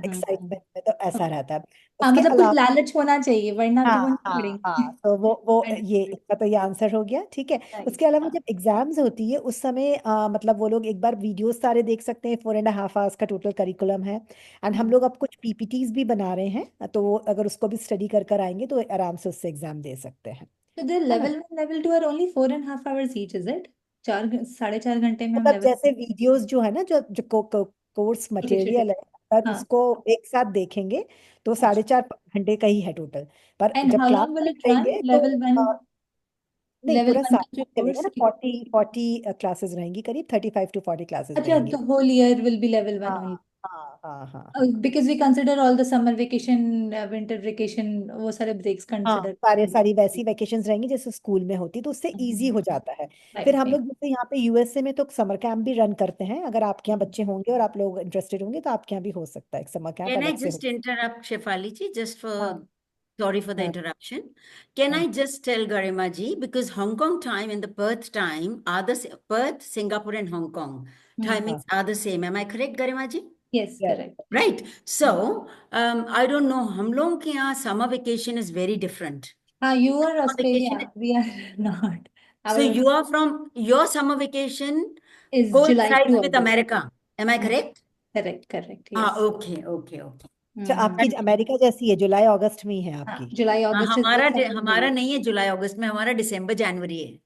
Excitement में तो ऐसा ओके. रहता है. हाँ, उसके मतलब कुछ अलावा लालच होना चाहिए वरना तो वो हाँ नहीं हाँ पढ़ेंगे. हाँ, तो वो ये अंडरस्टूड. इसका तो ये आंसर हो गया. ठीक है. राइट. उसके अलावा जब एग्जाम्स होती है उस समय मतलब वो लोग एक बार वीडियोस सारे देख सकते हैं. 4.5 आवर्स का टोटल करिकुलम है. एंड हम लोग अब कुछ पीपीटीज भी बना रहे हैं, तो वो अगर उसको भी स्टडी कर कर आएंगे तो आराम से उससे एग्जाम दे सकते हैं. So the है ना. level 1, level 2 are only 4.5 hours each, is it? 4.5 घंटे में हम मतलब लेवल जैसे वीडियोस जो है ना, जो जो कोर्स छोटे छोटे. मटेरियल है, अगर हाँ. उसको एक साथ देखेंगे तो अच्छा. 4.5 घंटे का ही है टोटल. पर एंड जब how class long will it run, करेंगे तो लेवल 1? नहीं, लेवल पूरा 1 साल का जो चलेगा कोर्स. ना. 40 क्लासेस रहेंगी, करीब 35 to 40 क्लासेस अच्छा, रहेंगी. तो whole year will be level 1 हाँ ओनली. हाँ. हाँ हाँ Because we consider all the summer vacation, winter vacation, वो सारे breaks हाँ, consider सारी वैसी वेकेशंस रहेंगी जैसे स्कूल में होती, तो उससे इजी हो जाता है। फिर right, हम right. लोग जैसे यहाँ पे यूएसए में तो समर कैंप भी रन करते हैं, अगर आपके यहाँ बच्चे होंगे और आप लोग इंटरेस्टेड होंगे तो आपके यहाँ भी हो सकता है एक समर कैंप Can I अलग से just interrupt Shefali ji, just for, हाँ sorry for the हाँ interruption. Can हाँ I just tell Garima ji, because Hong Kong time and the Perth time are Perth, Singapore and Hong Kong timings हाँ are the same. Am I correct, Garima ji? Yes, yes correct. Right. So, I don't know, हम लोगों के यहाँ summer vacation is very different. You are Summer vacation, Australia. We are not. so Our you are from, your summer vacation is July to coincides with August. America. Am I correct? Correct. Ah, Yes. okay. अच्छा, आपकी America जैसी है, जुलाई अगस्त में ही है हाँ, आपकी। July, August is the हमारा summer हमारा period. नहीं है जुलाई अगस्त में, हमारा दिसंबर जनवरी है.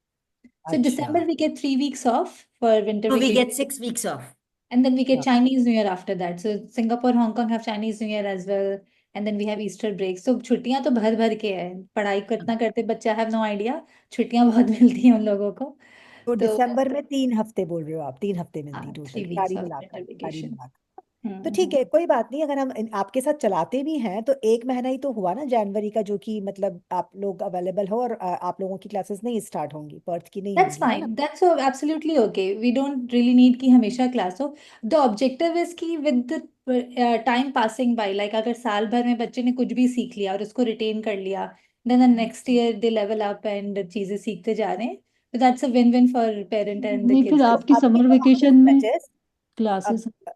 So December अच्छा we get 3 weeks off for winter So we vacation, get 6 weeks off. and then we get हाँ Chinese New Year after that. So Singapore, Hong Kong have Chinese New Year as well, and then we have Easter break. So छुट्टियां तो भर के है, पढ़ाई कितना करते बच्चे, I have no idea. छुट्टियां बहुत मिलती हैं उन लोगों को. तो तो दिसंबर में 3 हफ्ते बोल रहे हो आप, 3 हफ्ते मिलती 3 टोटल weeks सारी of मिलाकर, winter सारी vacation. मिलाकर। तो ठीक है, कोई बात नहीं, अगर हम आपके साथ चलाते भी हैं तो 1 महीना ही तो हुआ ना जनवरी का, जो कि मतलब आप लोग अवेलेबल हो, और आप लोगों की क्लासेस नहीं स्टार्ट होंगी, पर्थ की नहीं That's होंगी, है ना? fine. That's so absolutely okay. We don't really need कि हमेशा class हो. The objective is कि with the time passing by, like अगर साल भर में बच्चे ने कुछ भी सीख लिया और उसको retain कर लिया, then the next year they level up and चीजें सीखते जा रहे हैं. So that's a win-win for parent and the नहीं, फिर kids. आपकी आपके समर तो वेकेशन में बैचेस क्लासेस, अब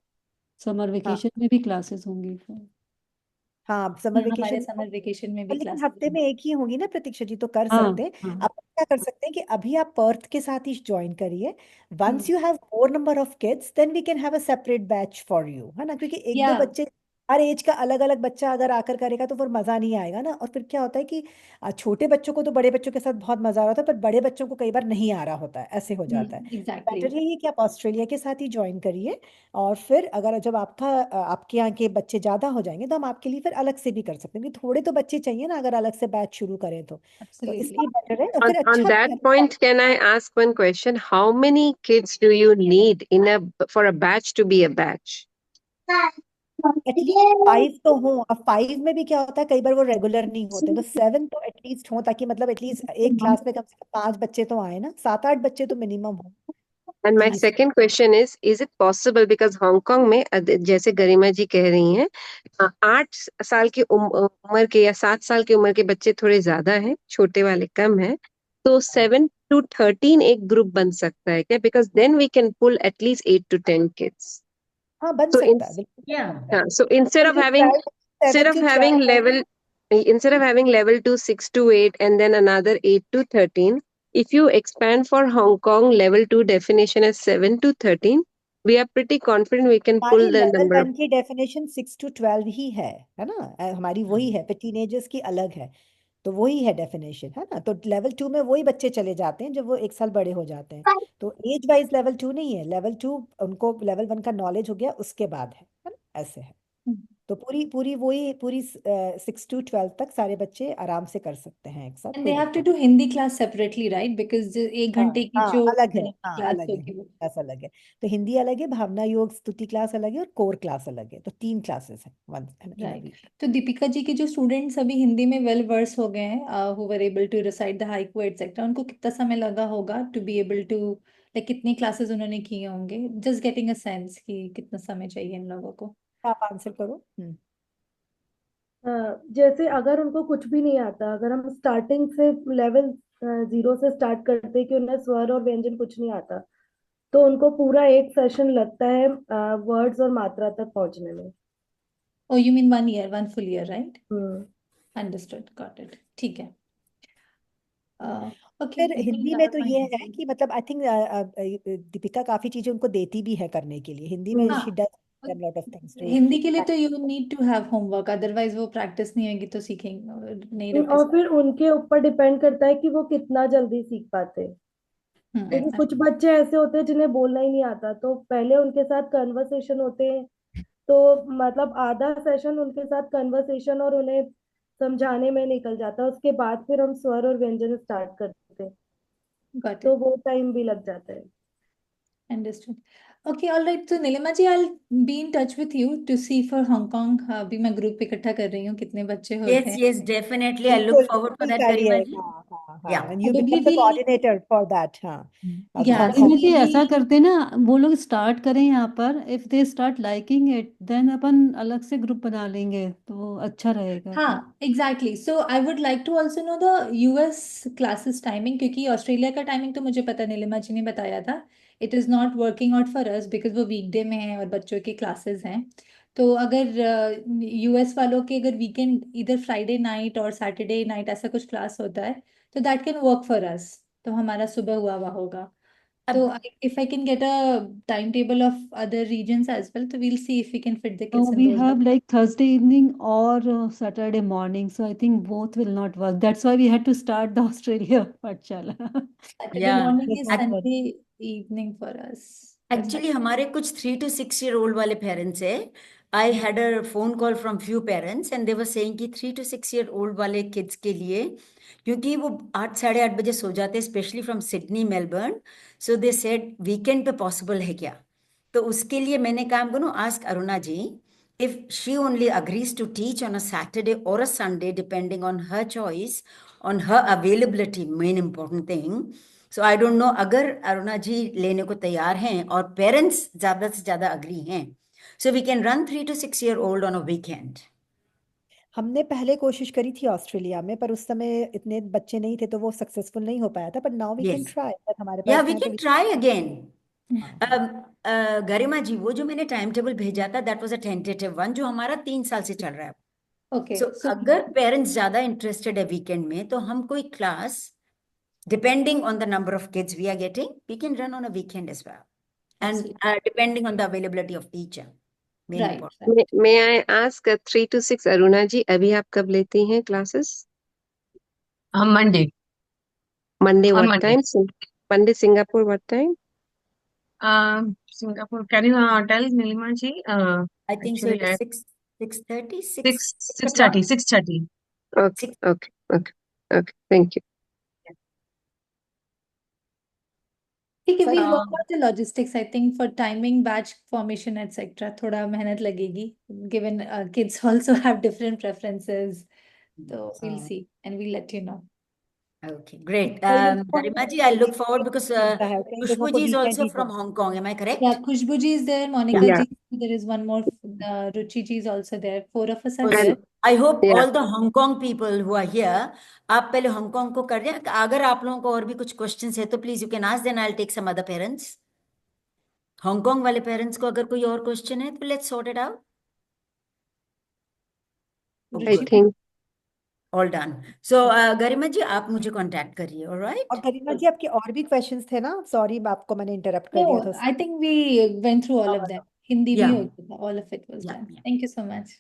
समर हाँ वेकेशन में भी क्लासेस होंगी फिर। हाँ समर हमारे वेकेशन समर वेकेशन में भी लेकिन क्लासेस हफ्ते में एक ही होगी ना प्रतीक्षा जी, तो कर हाँ सकते हैं। हाँ आप क्या कर सकते हैं कि अभी आप पर्थ के साथ ही ज्वाइन करिए, once hmm you have more number of kids then we can have a separate batch for you, है ना? क्योंकि एक दो या बच्चे, हर एज का अलग अलग बच्चा अगर आकर करेगा तो फिर मजा नहीं आएगा ना। और फिर क्या होता है कि छोटे बच्चों को तो बड़े बच्चों के साथ बहुत मजा आ रहा होता है, पर बड़े बच्चों को कई बार नहीं आ रहा होता है, ऐसे हो जाता है। एग्जैक्टली. बेटर यही है कि आप ऑस्ट्रेलिया के साथ ही ज्वाइन करिए, और फिर अगर जब आपके यहाँ के बच्चे ज्यादा हो जाएंगे तो हम आपके लिए फिर अलग से भी कर सकते हैं, क्योंकि थोड़े तो बच्चे चाहिए ना अगर अलग से बैच शुरू करें तो एब्सोल्युटली. इसलिए बेटर है। और On, फिर on अच्छा भी that है point, can I ask one question? How many kids do you need for a batch to be a batch? At least 5 तो हो। अब 5 में भी क्या होता है, कई बार वो रेगुलर नहीं होते, तो 7 तो एटलीस्ट हो, ताकि मतलब एटलीस्ट एक क्लास में कम से कम 5 बच्चे तो आए ना, 7-8 बच्चे तो मिनिमम हो And my at least. second question is it possible, because Hong Kong में जैसे गरिमा जी कह रही हैं, 8 साल की उम्र के या 7 साल की उम्र के बच्चे थोड़े ज्यादा हैं, छोटे वाले कम हैं, तो 7 to 13 एक ग्रुप बन सकता है क्या? Because then we can pull at least 8 to 10 kids. हाँ बन So सकता है, बिल्कुल बन Yeah. सकता है। so instead तो of जो having 7 to 12 level, instead of having level 2 6 to 8 and then another 8 to 13, if you expand for Hong Kong level 2 definition as 7 to 13, we are pretty confident we can हमारी pull the level number of 1 की definition 6 to 12 ही है ना? हमारी वही है, फिर teenagers की अलग है, तो वही है डेफिनेशन, है ना? तो लेवल 2 में वही बच्चे चले जाते हैं जब वो 1 साल बड़े हो जाते हैं, तो एज वाइज लेवल 2 नहीं है, लेवल 2 उनको लेवल 1 का नॉलेज हो गया उसके बाद है ना? ऐसे है। तो पूरी वही पूरी 6 to 12 तक सारे बच्चे आराम से कर सकते हैं एक साथ, And कोई they have to दिक्कत do Hindi class separately, right? Because एक हाँ घंटे की हाँ जो अलग है, हाँ क्लास अलग है, होगी वो. क्लास अलग है। तो हिंदी अलग है, भावना योग स्तुति क्लास अलग है, और कोर क्लास अलग है, तो 3 क्लासेस हैं one in a right. Week. तो दीपिका जी के जो स्टूडेंट्स अभी हिंदी में वेल वर्स हो गए हैं, who were able to recite the haiku etcetera, उनको कितना समय लगा होगा to be able to, like कितनी क्लासेस उन्होंने किए होंगे? जस्ट गेटिंग अ सेंस कि कितना समय चाहिए इन लोगों को. आप आंसर करो। जैसे अगर उनको कुछ भी नहीं आता, अगर हम स्टार्टिंग से लेवल 0 से स्टार्ट करते हैं कि उन्हें स्वर और व्यंजन कुछ नहीं आता, तो उनको पूरा एक सेशन लगता है वर्ड्स और मात्रा तक पहुंचने में। Oh you mean 1 year, 1 full year, right? Hmm understood, got it. ठीक है. ओके, फिर हिंदी में तो ये है कि मतलब आई थिंक दीपिका काफी चीजें उनको देती भी है करने के लिए हिंदी में, she does lot of things to. Hindi के लिए तो you need to have homework, otherwise वो प्रैक्टिस नहीं होगी तो सीखेंगे नहीं रख और फिर उनके ऊपर डिपेंड करता है कि वो कितना जल्दी सीख पाते हैं, क्योंकि कुछ बच्चे ऐसे होते हैं जिन्हें बोलना ही नहीं आता, तो पहले उनके साथ कन्वर्सेशन होते हैं, तो मतलब आधा सेशन उनके साथ कन्वर्सेशन और उन्हें समझाने में निकल जाता है, उसके बाद फिर हम स्वर और व्यंजन स्टार्ट करते हैं, तो वो टाइम भी लग जाता है। Understood. Okay, all right. So Neelima ji, I'll be in touch with you to see for Hong Kong. अभी मैं ग्रुप इकट्ठा कर रही हूँ कितने बच्चे होते Yes, हैं. yes, definitely. I look बिल्कुल forward for बिल्कुल that, करिए, Garima ji. हाँ हाँ हाँ, Yeah. and you Probably become the we'll need, coordinator for that, हाँ, yeah, Hong so Kong. गालिमा जी maybe ऐसा करते ना, वो लोग स्टार्ट करें यहाँ पर, if they start liking it then अपन अलग से ग्रुप बना लेंगे तो अच्छा रहेगा. हाँ, exactly. So I would like to also know the US classes timing, क्योंकि ऑस्ट्रेलिया का टाइमिंग तो मुझे पता, नीलिमा जी ने बताया था. It is not working out for us because वो वीकडे में है और बच्चों की क्लासेस हैं. तो अगर यूएस वालों के अगर वीकेंड इधर फ्राइडे नाइट और सैटरडे नाइट ऐसा कुछ क्लास होता है तो that can work for us. तो हमारा सुबह हुआ होगा. So अब if I can get a timetable of other regions as well, so we'll see if we can fit the So kids in we those. have like Thursday evening or Saturday morning. So I think both will not work. That's why we had to start the Australia Pathshala. Saturday yeah, morning Yes, is that's what. Sunday evening for us. For actually, Saturday. हमारे कुछ 3 to 6 year old वाले parents है. I had a phone call from few parents and they were saying कि 3 to 6 year old वाले kids के लिए, क्योंकि वो 8 साढ़े 8 बजे सो जाते हैं, specially from Sydney Melbourne. So they said weekend पे पॉसिबल है क्या? तो उसके लिए मैंने काम करूँ, ask Aruna ji if she only agrees to teach on a Saturday or a Sunday, depending on her choice, on her availability, main important thing. So I don't know, अगर अरुणा जी लेने को तैयार हैं और पेरेंट्स ज्यादा से ज्यादा अग्री हैं, so we can run 3 to 6 year old on a weekend. हमने पहले कोशिश करी थी ऑस्ट्रेलिया में, पर उस समय इतने बच्चे नहीं थे तो वो सक्सेसफुल नहीं हो पाया था, पर now we can Yes. Try, पर हमारे Yeah, पास we हैं तो can try again. हाँ गरिमा जी, वो जो मैंने टाइम टेबल भेजा था, that was a tentative one, जो हमारा 3 साल से चल रहा है. Okay, सो so अगर पेरेंट्स ज्यादा इंटरेस्टेड है वीकेंड में, तो हम कोई class depending on the number of kids we are getting, we can run on a weekend as well, absolutely. And depending on the availability of teacher, main Right, important. right. May I ask 3 to 6 Aruna ji, अभी आप कब लेती हैं classes? Monday. Monday On what Monday. time? Monday Singapore what time? Singapore. Can you tell Nilima ji? I think so. Actually, It is at 6:30, 6:30, 6 o'clock. 6:30. Okay, okay, okay, okay. Thank you. ठीक है, So we'll work out the logistics. I think for timing, batch formation, etc. थोड़ा मेहनत लगेगी, given kids also have different preferences. So we'll see and we'll let you know. okay, great. कई लोगों को Garima ji, I look forward because मिलता है, कई लोगों Khushbu को ji is weekend also he from Hong Kong. Am I Yeah, correct? Khushbu ji is there, Monica Yeah, ji, there is one more, Ruchi ji is also there. 4 of us are Okay. there. and I hope yeah, all the Hong Kong people who are here, आप पहले Hong Kong को कर दें. अगर आप लोगों को और भी कुछ क्वेश्चंस है तो please you can ask, then I will take some other parents. Hong Kong वाले पेरेंट्स को अगर कोई और क्वेश्चन है तो let's sort it out. I Ruchi, think all done. So Garima ji, आप मुझे कांटेक्ट करिए. और ऑलराइट. गरिमा जी आपके और भी क्वेश्चंस थे ना, सॉरी आपको मैंने इंटरप्ट कर दिया था no, I think we went through all of them. Hindi या bhi ho gaya tha, all of it was या done. Thank you so much.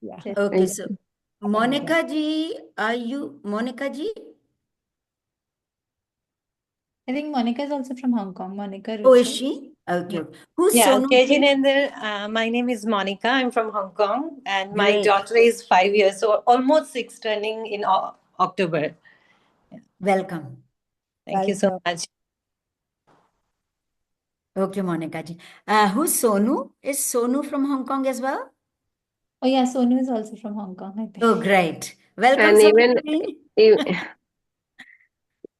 या Pleasure. Okay. thank so you. Monica ji, are you Monica ji? I think Monica is also from Hong Kong. Monica Oh, is Ruchi. she? Okay. Yeah. Who's Yeah, Sonu Jai ji? Jinendra, my name is Monica. I'm from Hong Kong, and my Great. daughter is 5 years, so almost 6, turning in October. Welcome. Thank you so welcome. much. Okay, Monica ji. Who's Sonu? Is Sonu from Hong Kong as well? Oh yeah, Sonu is also from Hong Kong, I think. Oh, great. Welcome, And even, Sonu. even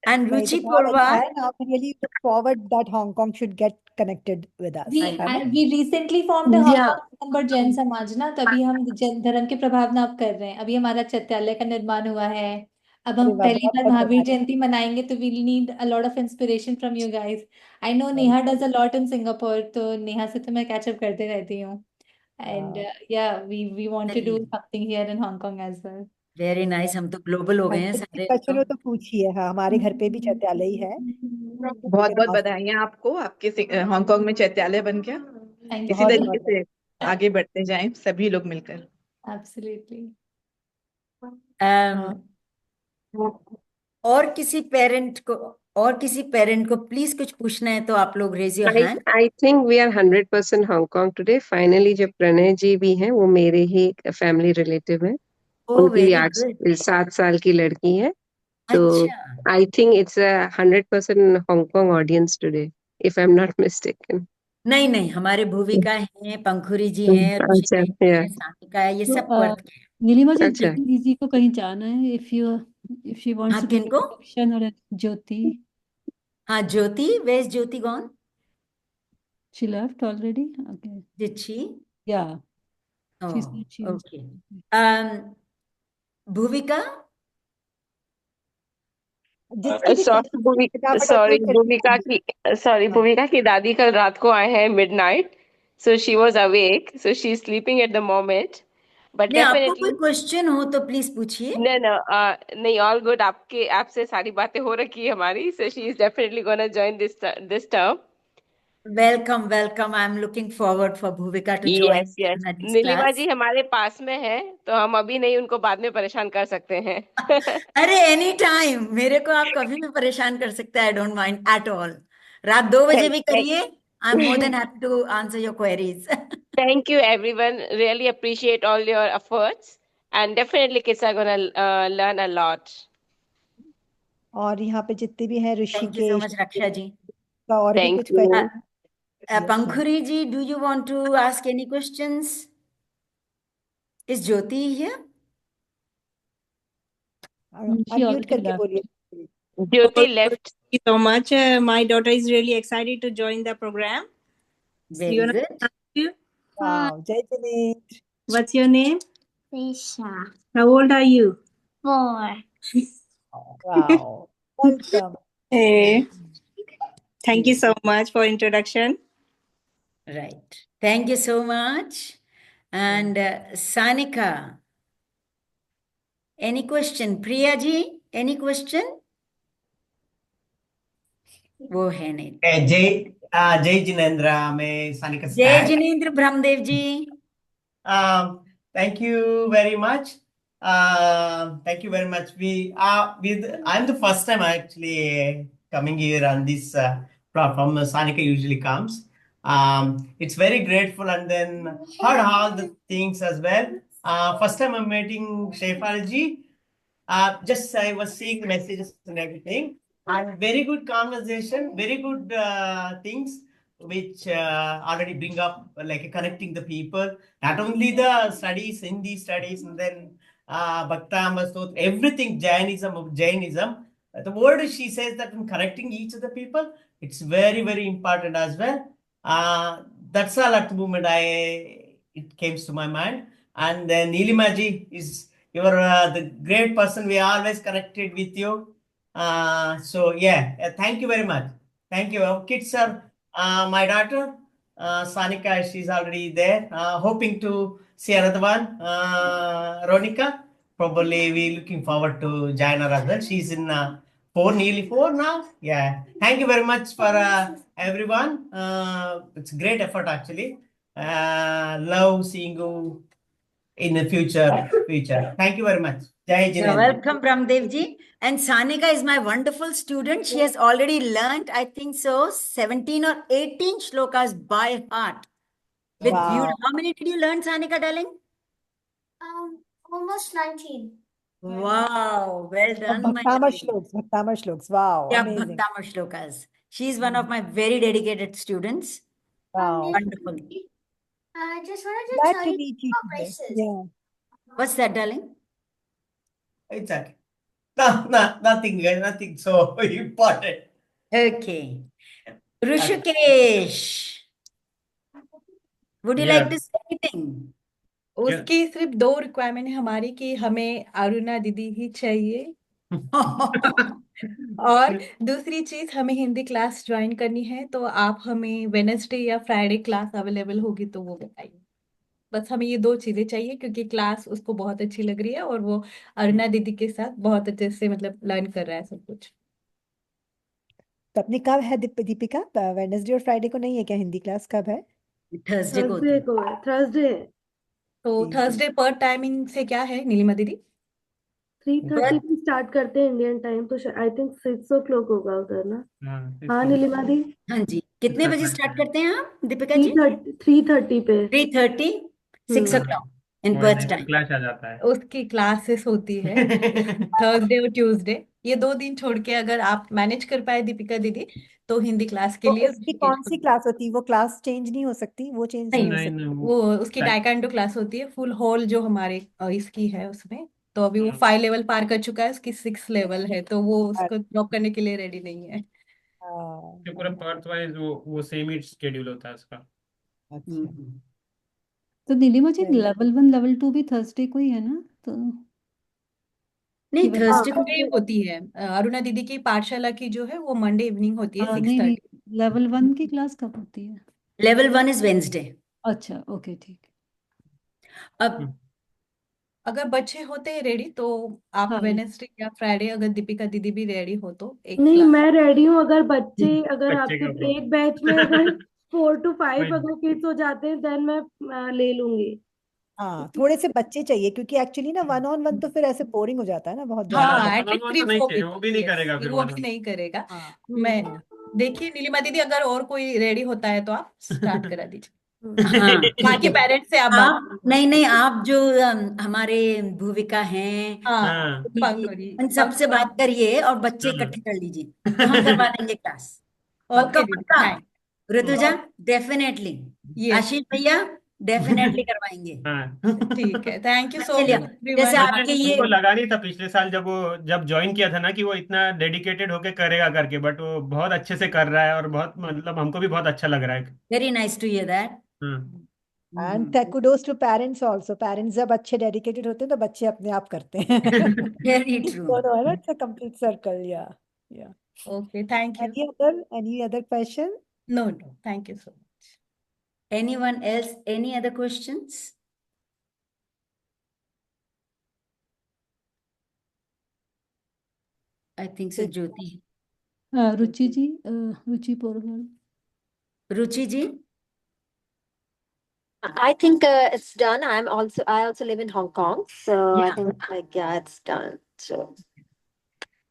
And नहीं तो Ruchi बहुत अच्छा Porwal. है ना, we really look forward that Hong Kong should get connected with us, We I है ना? we recently formed a Hong Yeah. Kong member Jain समाज ना, तभी हम जैन धर्म के प्रभाव नाप कर रहे हैं. अभी हमारा चैत्यालय का निर्माण हुआ है. अब अरे हम वाह, पहली बहुत बार बहुत महावीर बधाई. जयंती मनाएंगे, तो we'll need a lot of inspiration from you guys. I know Very Neha does a lot in Singapore, तो नेहा से तो मैं catch up करते रहती हूँ. And yeah, we want to do something here in Hong Kong as well. Very nice. हम तो global हो गए हाँ, हैं कुछ भी सारे. क्वेश्चन हो तो पूछिए. हाँ, हमारे घर पे भी चैत्यालय ही है, तो बहुत you can बहुत ask. बधाइयाँ आपको, आपके हांगकांग में चैत्यालय बन गया. Thank इसी बहुत you. तरीके बहुत से आगे बढ़ते जाएं सभी लोग मिलकर. Absolutely. और किसी पेरेंट को प्लीज कुछ पूछना है तो आप लोग raise your hand. I think we are 100% Hong Kong today. Finally, जो प्रणय जी भी हैं, वो मेरे ही फैमिली रिलेटिव हैं. ओ, उनकी वेरी 7 साल की लड़की है. तो अच्छा. I think it's a 100% Hong Kong audience today, if I'm not mistaken. नहीं नहीं, हमारे भूविका हैं, पंखुरी जी हैं, अच्छा, ऋषिकेश या, है, सानिका है, ये तो सब पढ़ते हैं। नीलिमा जी, अच्छा। ज्योति जी को कहीं जाना है, इफ शी वांट्स हाँ, टू गिव किनको? इंट्रोडक्शन, और ज्योति, हाँ, Jyoti, was Jyoti gone? she left already? Okay. Did she? Yeah, she Oh, said she was. okay. Bhuvika, जिसकी भी फटाफट सॉरी unmute करके भूमिका बोलिए। की सॉरी हाँ, भूमिका की दादी कल रात को आए हैं midnight, so she was awake, so she is sleeping at the moment, but नहीं, आपको डेफिनेटली कोई क्वेश्चन हो तो प्लीज पूछिए। no no नहीं, ऑल गुड, आपके आपसे सारी बातें हो रखी है हमारी, so she is definitely gonna join this term. Welcome welcome, I am looking forward for Bhuvika to join yes yes, this Neelima class. Ji हमारे पास में है, तो हम अभी नहीं, उनको बाद में परेशान कर सकते हैं. अरे एनी टाइम, मेरे को आप कभी भी परेशान कर सकते हैं, I don't mind at all. रात 2 बजे भी करिए, I am more than happy to answer your queries. Thank you, everyone. Really appreciate all your efforts. And definitely, kids are going to learn a lot. और यहाँ पे जितने भी हैं thank you so Rishikesh much Raksha ji. का और भी Thank कुछ you. Question. Pankhuri ji, do you want to ask any questions? Is Jyoti here? She unmute already करके left. बोलिए। Jyoti Thank left. you so much. My daughter is really excited to join the program. Very Fiona, good. thank you. Wow, जय जिनेन्द्र। What's your name? Risha. How old are you? 4. Wow, welcome. Hey, thank you so much for introduction. Right. Thank you so much. And Sanika, any question? Priya ji, any question? वो है नहीं। जय जिनेन्द्र, मैं Sanika Jai Stan. Jinendra Brahmadev ji. Thank you very much. Thank you very much. I'm the first time actually coming here on this platform. Sanika usually comes. It's very grateful, and then heard all the things as well. First time I'm meeting Shefalji. Just I was seeing the messages and everything, and very good conversation, very good things which already bring up like connecting the people. Not only the studies, Hindi studies, and then Bhakta, so everything Jainism. The word she says that in connecting each of the people, it's very very important as well. That's all at the moment it came to my mind. And then Nilimaji is you're the great person. We are always connected with you. So yeah, thank you very much. Thank you. Our kids are my daughter, Sanika, she's already there. Hoping to see another one. Ronika, probably we looking forward to join her as well. She's in nearly 4 now. Yeah. Thank you very much for everyone. It's a great effort actually. Love seeing you in the future. Thank you very much. Jai You're Jinendra. welcome, Brahmdev ji. And Sanika is my wonderful student. She has already learned, I think so, 17 or 18 shlokas by heart. With Wow. beauty. How many did you learn, Sanika, darling? Almost 19. Wow, well और done, my Bhaktamar darling. Shlokas, wow, Yeah, amazing. Bhaktama shlokas. She is one of my very dedicated students. Wow, Wonderful. I just wanted to glad tell to you meet you about today. races. Yeah. What's that, darling? It's okay. Nothing so important. Okay. Rishikesh, would you like to Yes. say anything? उसकी सिर्फ 2 requirement है हमारी कि हमें अरुणा दीदी ही चाहिए और दूसरी चीज हमें हिंदी क्लास ज्वाइन करनी है, तो आप हमें वेडनेसडे या फ्राइडे क्लास अवेलेबल होगी तो वो बताइए। बस हमें ये 2 चीजें चाहिए क्योंकि क्लास उसको बहुत अच्छी लग रही है और वो अरुणा दीदी के साथ बहुत अच्छे से मतलब लर्न कर रहा है सब कुछ। तो अपनी कब है दीपिका? वेडनेसडे और फ्राइडे को नहीं है क्या हिंदी क्लास? कब है? थर्सडे को होती थर्सडे है। को है, थर्सडे तो ठीक है। थर्सडे पर टाइमिंग से क्या है नीलिमा दीदी? 3:30 पे स्टार्ट करते हैं इंडियन टाइम, तो आई थिंक 6 o'clock होगा उधर ना। हाँ नीलिमा दी, हाँ जी, कितने बजे स्टार्ट करते हैं आप दीपिका जी? 3:30 पे। 3:30, 6 हम्म o'clock. इन और पर्थ नेक्स्ट टाइम। क्लास आ जाता है। उसकी क्लासेस होती है थर्सडे और ट्यूसडे, ये 2 दिन छोड़ के अगर आप मैनेज कर पाए दीपिका दीदी तो हिंदी क्लास के तो लिए उसकी कौन सी क्लास होती है? वो क्लास चेंज नहीं हो सकती? वो चेंज नहीं नहीं, हो नहीं सकती? नहीं वो उसकी टाइकांडो क्लास होती है फुल हॉल जो हमारे इसकी है उसमें। तो अभी वो 5 लेवल पार कर चुका है, उसकी 6 लेवल है, तो वो उसको ड्रॉप करने के लिए रेडी नहीं है। ये पूरा पर्थ वाइज वो सेम ही शेड्यूल होता है उसका। अच्छा, तो नीलिमा जी चलिए। लेवल 1 लेवल 2 भी थर्सडे को ही है ना? तो नहीं, कि थर्सडे को मंडे होती है, अरुणा दीदी की पाठशाला की जो है वो मंडे इवनिंग होती है नहीं नहीं, 6:30। लेवल 1 की क्लास कब होती है? Level 1 is Wednesday. अच्छा ओके ठीक अब अगर बच्चे होते हैं रेडी तो आप हाँ वेनेसडे या फ्राइडे, अगर दीपिका दीदी भी रेडी हो तो एक नहीं, क्लास। मैं रेडी हूँ। अगर बच्चे, अगर बच्चे आपके का प्रॉब्लम। एक बैच में अगर 4 to 5 वही अगर किड्स हो जाते हैं देन मैं ले लूंगी। हाँ, थोड़े से बच्चे चाहिए, क्योंकि एक्चुअली ना 1-on-1 तो फिर ऐसे बोरिंग हो जाता है ना बहुत हाँ, ज्यादा हाँ, बच्चे। एटलीस्ट 1-on-1 थ्री तो नहीं फोर चाहिए, वो भी नहीं यस, करेगा फिर वो भी 1-on-1। नहीं करेगा। हाँ, मैं देखिए नीलिमा दीदी, अगर और कोई रेडी होता है तो आप स्टार्ट करा दीजिए। हाँ ठीक बाकी है। पेरेंट्स से आप बात आप नहीं नहीं, आप जो हमारे भूविका हैं, हाँ, हाँ पंकज उन सबसे बात करिए और बच्चे हाँ इकट्ठे कर लीजिए, तो हम करवा देंगे क्लास। पक्का ओके दीदी, पक्का। Thank Rutuja, definitely. यस, आशीष भैया, डेफिनेटली करवाएंगे। हाँ। ठीक है, थैंक यू सो चलिए, मच जैसे एवरीवन। वैसे आपके ये उसको लगा नहीं था पिछले साल जब वो ज्वाइन किया था ना कि वो इतना डेडिकेटेड होके करेगा करके, बट वो बहुत अच्छे से कर रहा है और बहुत मतलब हमको भी बहुत अच्छा लग रहा है। Very nice to hear that. हाँ and kudos to parents also. Parents जब अच्छे डेडिकेटेड होते हैं तो बच्चे अपने आप करते हैं। Very true. दोनों है ना, it's a complete circle. Yeah okay, thank you. any other question? No no, thank you so much. Anyone else? Any other questions? I think so, Jyoti. Ruchi ji, Ruchi Porgal. Ruchi ji? I think it's done. I also live in Hong Kong, so I Yeah. think like yeah, it's done. So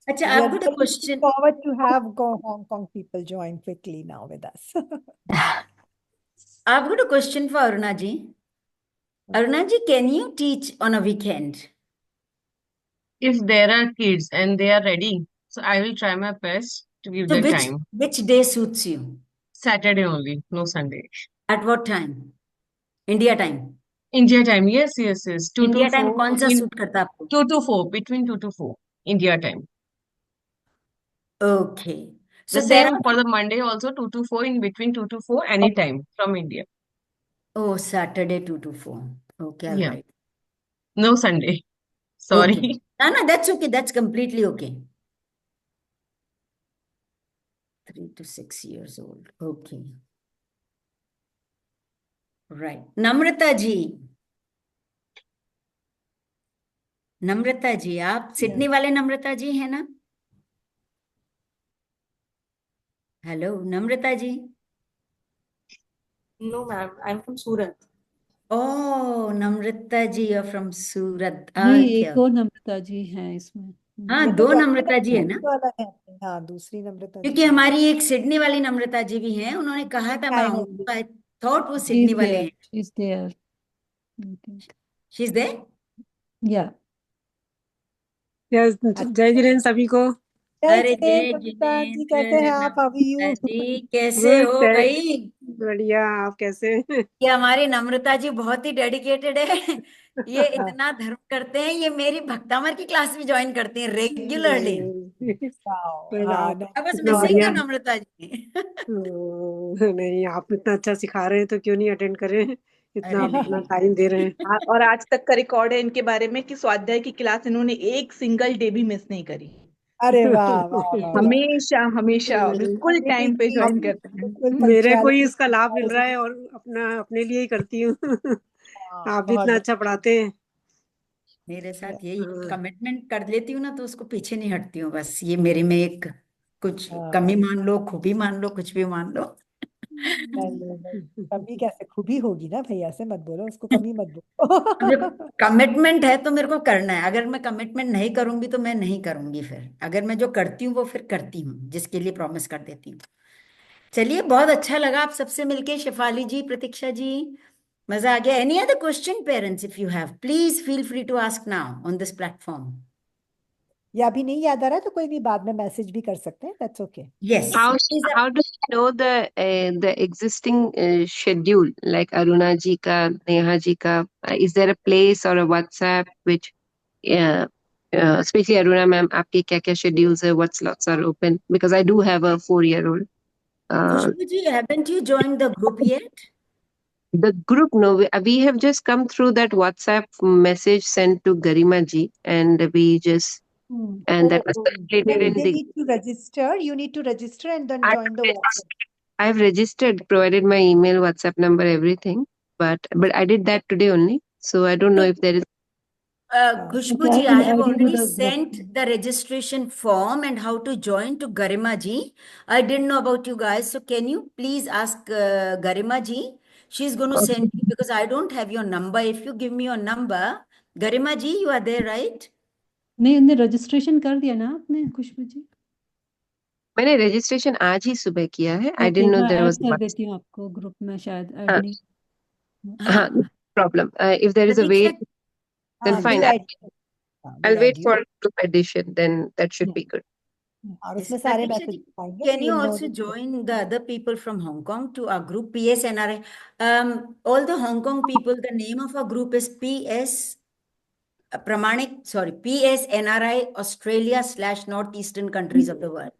अच्छा, We are I've got a really looking question. forward to have Hong Kong people join quickly now with us. I've got a question for Aruna ji. Aruna ji, can you teach on a weekend? If there are kids and they are ready, so I will try my best to give So the which time. day suits you? Saturday only, no Sunday. At what time? India time. India time, yes, yes, yes. 2 to India time 4 कौन सा in suit करता है आपको? 2 to 4, between 2 to 4, India time. Okay. The So there same are, for the Monday also, 2 to 4, in between 2 to 4, anytime from India. oh, Saturday 2 to 4. Okay, all Yeah, right. no Sunday. Okay. Sorry. No, that's okay. That's completely okay. 3 to 6 years old. Okay. Right. Namrata ji. नम्रता जी, आप Sydney वाले नम्रता जी हैं ना? Hello Namrata ji. No, ma'am. I'm from Surat. Oh, Namrata ji are from Surat. नहीं, okay. एक और नम्रता जी हैं इसमें। हाँ, ये तो दो ज्यादा नम्रता जी है ना, वाला है। हाँ, दूसरी नम्रता जी क्योंकि हमारी एक सिडनी वाली नम्रता जी भी हैं, उन्होंने कहा था मैं आए आऊंगी, होंगे। आई थॉट वो शी सिडनी इज वाले देयर, हैं। She is there. She is there. या यस, जय जिनेन्द्र सभी को। अरे जय नम्रता जी, कैसे हैं जिनेन्द्र, आप? How are Namrata you? Ji कैसे गुड, हो भाई? बढ़िया। आप कैसे हैं? ये हमारी नम्रता जी बहुत ही डेडिकेटेड है। ये इतना धर्म करते हैं, ये मेरी भक्तामर की क्लास भी ज्वाइन करते हैं रेगुलरली। पर हाँ, आप आई वाज इतना मिसिंग बढ़िया। यू नम्रता जी। नहीं, आप इतना अच्छा सिखा रहे हैं तो क्यों नहीं अटेंड करें, इतना अरे आप अपना नहीं, टाइम दे रहे हैं। और आज तक का रिकॉर्ड है इनके बारे में कि स्वाध्याय की क्लास इन्होंने एक सिंगल डे भी मिस नहीं करी। अरे वाह वाह वाह वाह। हमेशा हमेशा बिल्कुल अरे टाइम पे जी, ज्वाइन करते हैं। बिल्कुल मेरे को ही punctuality इसका लाभ मिल रहा से। है और अपने लिए ही करती हूँ। हाँ, आप भी बहुत इतना अच्छा पढ़ाते हैं। मेरे साथ यही हाँ, कमिटमेंट कर लेती हूँ ना, तो उसको पीछे नहीं हटती हूँ। बस ये मेरे में एक कुछ कमी हाँ, मान लो, खूबी मान लो, कुछ भी मान लो। नहीं, कमी कैसे खूबी होगी ना भैया, से मत बोलो उसको, कमी मत बोलो। कमिटमेंट है तो मेरे को करना है। अगर मैं कमिटमेंट नहीं करूंगी तो मैं नहीं करूंगी। फिर अगर मैं जो करती हूँ वो फिर करती हूँ, जिसके लिए प्रॉमिस कर देती हूँ। चलिए, बहुत अच्छा लगा आप सबसे मिलके, शेफाली जी, प्रतीक्षा जी, मजा आ गया? Any other question, parents, if you have, please feel free to ask now on this platform. या अभी नहीं याद आ रहा है तो कोई नहीं, बाद में मैसेज भी कर सकते हैं, that's okay. Yes. Please, How do you know the existing schedule like Aruna ji ka, Neha ji ka? Is there a place or a WhatsApp which, especially Aruna ma'am, आपके क्या क्या schedules है, what slots are open? Because I do have a 4-year-old. Khushbu ji, haven't you joined the group yet? The group, no, we have just come through that WhatsApp message sent to Garima ji, and we just and that was circulated They in the. need to register. You need to register and then join the WhatsApp. I've registered, provided my email, WhatsApp number, everything, but I did that today only, so I don't know if there is. Khushbu ji, I have already sent the registration form and how to join to Garima ji. I didn't know about you guys, so can you please ask Garima ji? She's going to send you because I don't have your number. If you give me your number, Garima ji, you are there, right? नहीं, उन्हें registration कर दिया ना आपने खुशबू जी? मैंने registration आज ही सुबह किया है. I didn't know मैं there ऐड was. कर देती हूँ आपको ग्रुप में, शायद ऐड हाँ, नहीं. हाँ, no problem. If there is a way, then fine. I'll wait for group addition. Then that should be good. और उसमें सारे Pratiksha मैसेज ji, आएंगे. can you also join the other people from Hong Kong to our group PSNRI? All the Hong Kong people, the name of our group is PSNRI Australia / Northeastern countries of the world.